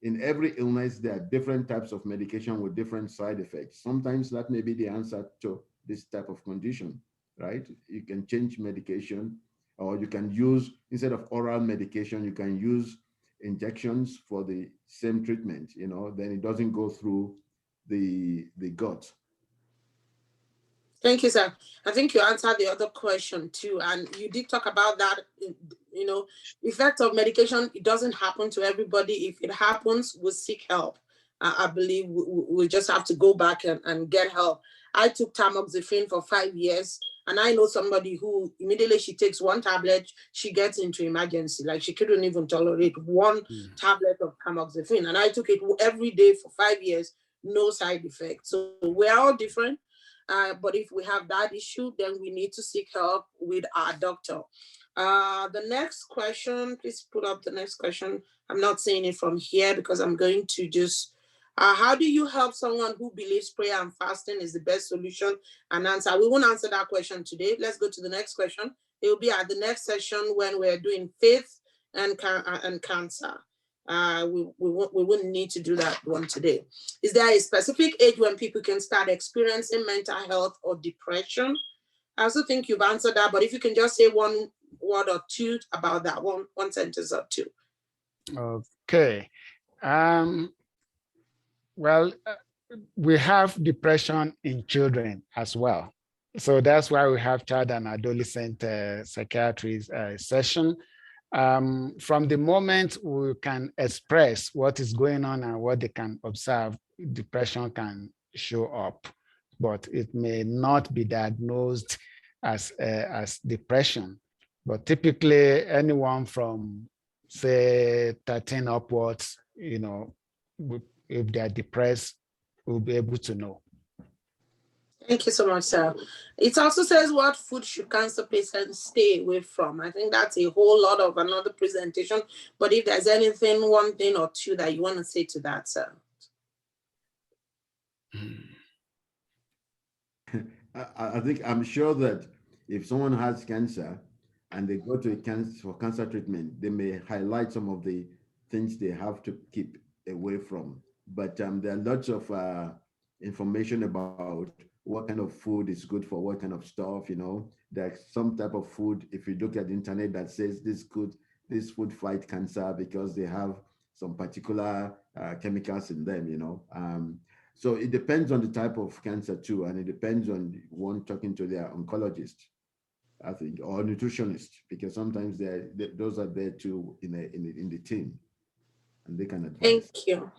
in every illness, there are different types of medication with different side effects. Sometimes that may be the answer to this type of condition, right? You can change medication, or you can use, instead of oral medication, you can use injections for the same treatment, then it doesn't go through the gut. Thank you, sir. I think you answered the other question too, and you did talk about that. Effect of medication, it doesn't happen to everybody. If it happens, we'll seek help. I believe we just have to go back and get help. I took tamoxifen for 5 years, and I know somebody who immediately she takes one tablet, she gets into emergency. Like she couldn't even tolerate one tablet of tamoxifen, and I took it every day for 5 years, no side effects. So we're all different. But if we have that issue, then we need to seek help with our doctor. The next question, please put up the next question. I'm not saying it from here because I'm going to just, how do you help someone who believes prayer and fasting is the best solution and answer? We won't answer that question today. Let's go to the next question. It will be at the next session when we're doing faith and cancer. We wouldn't need to do that one today. Is there a specific age when people can start experiencing mental health or depression? I also think you've answered that, but if you can just say one word or two about that, one sentence or two. Okay. Well, we have depression in children as well. So that's why we have child and adolescent psychiatry session. From the moment we can express what is going on and what they can observe, depression can show up, but it may not be diagnosed as depression. But typically anyone from say 13 upwards, if they're depressed, we'll be able to know. Thank you so much, sir. It also says what food should cancer patients stay away from. I think that's a whole lot of another presentation. But if there's anything, one thing or two that you want to say to that, sir. I think I'm sure that if someone has cancer and they go to for cancer treatment, they may highlight some of the things they have to keep away from. But there are lots of information about what kind of food is good for what kind of stuff, There's some type of food, if you look at the internet, that says this food fight cancer because they have some particular chemicals in them, So it depends on the type of cancer too, and it depends on one talking to their oncologist, I think, or nutritionist, because sometimes those are there too in the team, and they can advise. Thank you.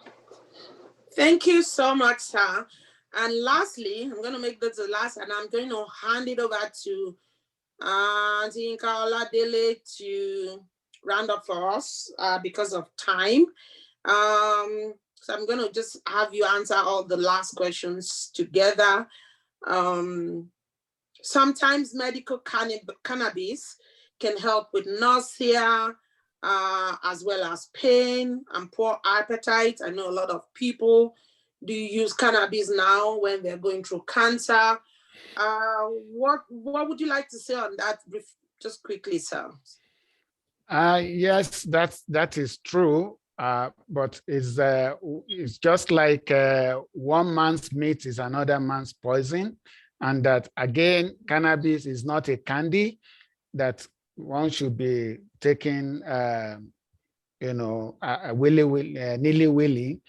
Thank you so much, sir. And lastly, I'm going to make this the last, and I'm going to hand it over to Auntie Oladele to round up for us because of time. So I'm going to just have you answer all the last questions together. Sometimes medical cannabis can help with nausea, as well as pain and poor appetite. I know a lot of people do use cannabis now when they're going through cancer. What would you like to say on that? Just quickly, sir. Yes, that is true. But it's just like one man's meat is another man's poison, and that again, cannabis is not a candy that one should be taking, nilly-willy.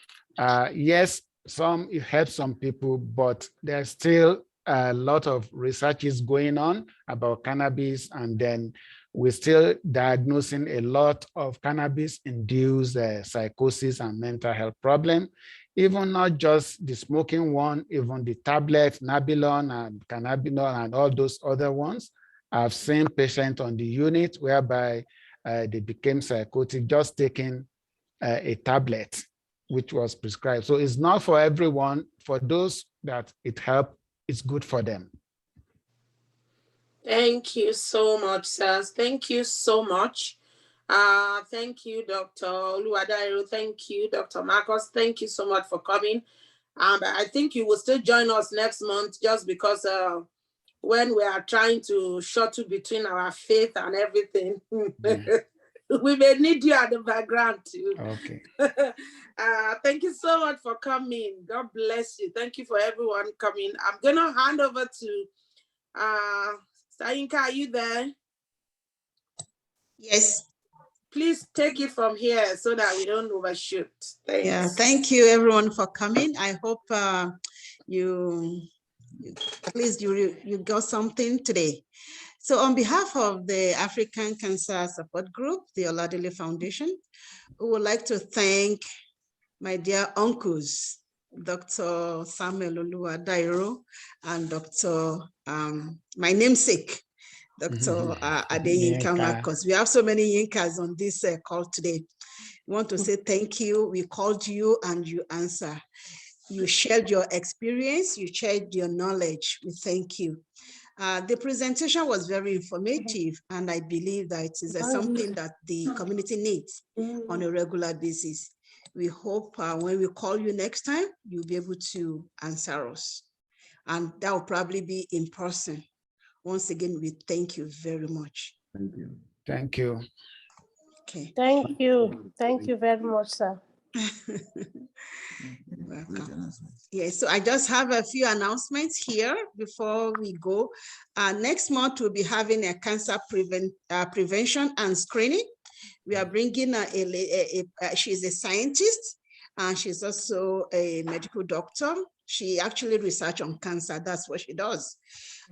Yes, it helps some people, but there's still a lot of research is going on about cannabis, and then we're still diagnosing a lot of cannabis-induced psychosis and mental health problem. Even not just the smoking one, even the tablet, Nabilon and cannabinol and all those other ones. I've seen patients on the unit whereby they became psychotic just taking a tablet, which was prescribed. So it's not for everyone. For those that it helped, it's good for them. Thank you so much, sir. Thank you so much. Thank you, Dr. Oluwadairu. Thank you, Dr. Marcus. Thank you so much for coming. I think you will still join us next month just because when we are trying to shuttle between our faith and everything, we may need you at the background too. Okay. Thank you so much for coming. God bless you. Thank you for everyone coming. I'm going to hand over to Sayinka. Are you there? Yes. Please take it from here so that we don't overshoot. Thanks. Yeah, thank you everyone for coming. I hope you at least you got something today. So on behalf of the African Cancer Support Group, the Oladile Foundation, we would like to thank my dear uncles, Dr. Samuel Oluwadairo and Dr. My namesake, Dr. Adeyinka Marcus. We have so many Yinkas on this call today. We want to say thank you. We called you and you answer. You shared your experience, you shared your knowledge. We thank you. The presentation was very informative, and I believe that it is something that the community needs on a regular basis. We hope when we call you next time, you'll be able to answer us. And that will probably be in person. Once again, we thank you very much. Thank you. Thank you. Okay. Thank you. Thank you very much, sir. Welcome. Yes, so I just have a few announcements here before we go. Next month, we'll be having a cancer prevention and screening. We are bringing she's a scientist, and she's also a medical doctor. She actually research on cancer. That's what she does.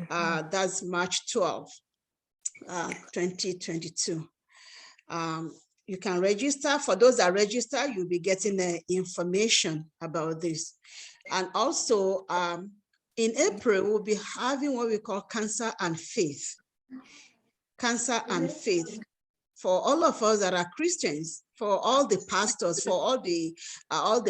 That's March 12, 2022. You can register. For those that register, you'll be getting the information about this. And also in April, we'll be having what we call Cancer and Faith. Cancer and Faith. For all of us that are Christians, for all the pastors, for all the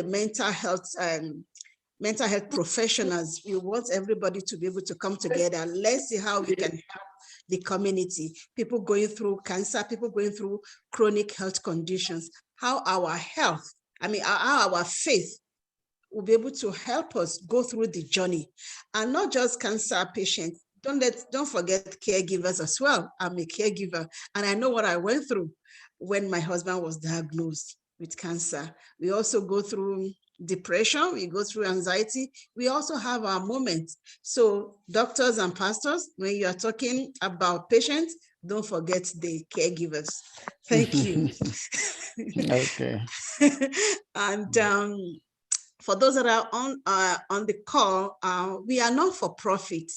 mental health professionals, we want everybody to be able to come together. Let's see how we can help the community, people going through cancer, people going through chronic health conditions, how our health, how our faith will be able to help us go through the journey. And not just cancer patients, don't forget caregivers as well. I'm a caregiver, and I know what I went through when my husband was diagnosed with cancer. We also go through depression, we go through anxiety, we also have our moments. So doctors and pastors, when you are talking about patients, don't forget the caregivers. Thank you. Okay. And for those that are on the call, we are not for profit,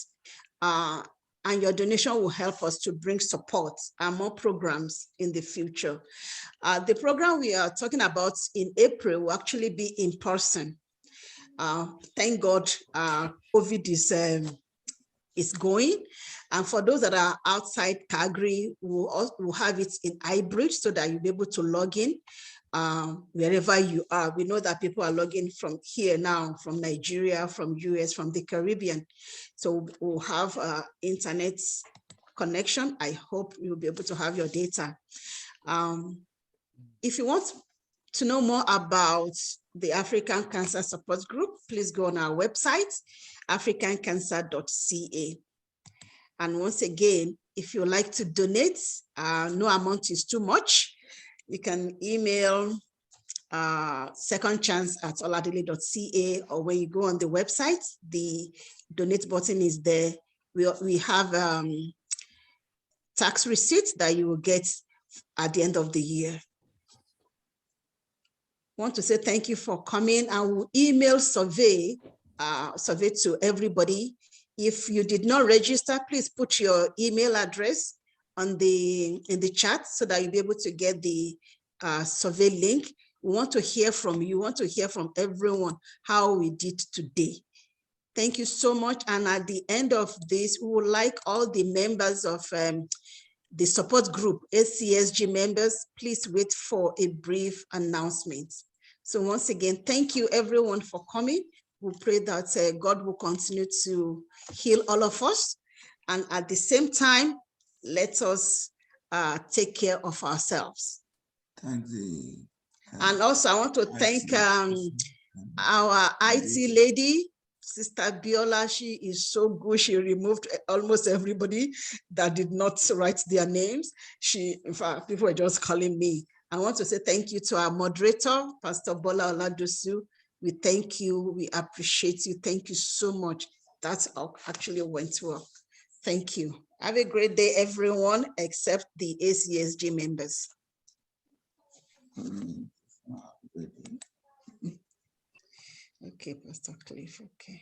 and your donation will help us to bring support and more programs in the future. The program we are talking about in April will actually be in person. Thank God COVID is going. And for those that are outside Calgary, we'll have it in hybrid so that you'll be able to log in wherever you are. We know that people are logging from here now, from Nigeria, from US, from the Caribbean. So we'll have internet connection. I hope you'll be able to have your data. If you want to know more about the African Cancer Support Group, please go on our website, africancancer.ca. And once again, if you like to donate, no amount is too much. You can email secondchance@oladile.ca, or when you go on the website, the donate button is there. We have tax receipts that you will get at the end of the year. I want to say thank you for coming. I will email survey to everybody. If you did not register, please put your email address in the chat so that you'll be able to get the survey link. We want to hear from you. We want to hear from everyone how we did today. Thank you so much. And at the end of this, we would like all the members of the support group, ACSG members, please wait for a brief announcement. So once again, thank you everyone for coming. We pray that God will continue to heal all of us. And at the same time, let us take care of ourselves. Thank you. And also I want to thank our IT lady, Sister Biola. She is so good. She removed almost everybody that did not write their names. In fact, people were just calling me. I want to say thank you to our moderator, Pastor Bola Oladosu. We thank you. We appreciate you. Thank you so much. That's actually went well. Thank you. Have a great day, everyone, except the ACSG members. Okay, Pastor Cliff, okay.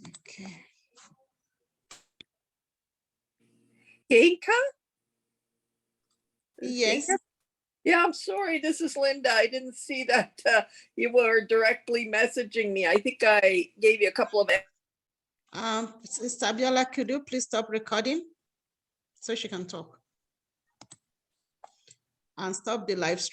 Okay. Yinka? Yes. Yinka? Yeah, I'm sorry. This is Linda. I didn't see that you were directly messaging me. I think I gave you a couple of. Sister Abiola, could you please stop recording so she can talk? And stop the live stream.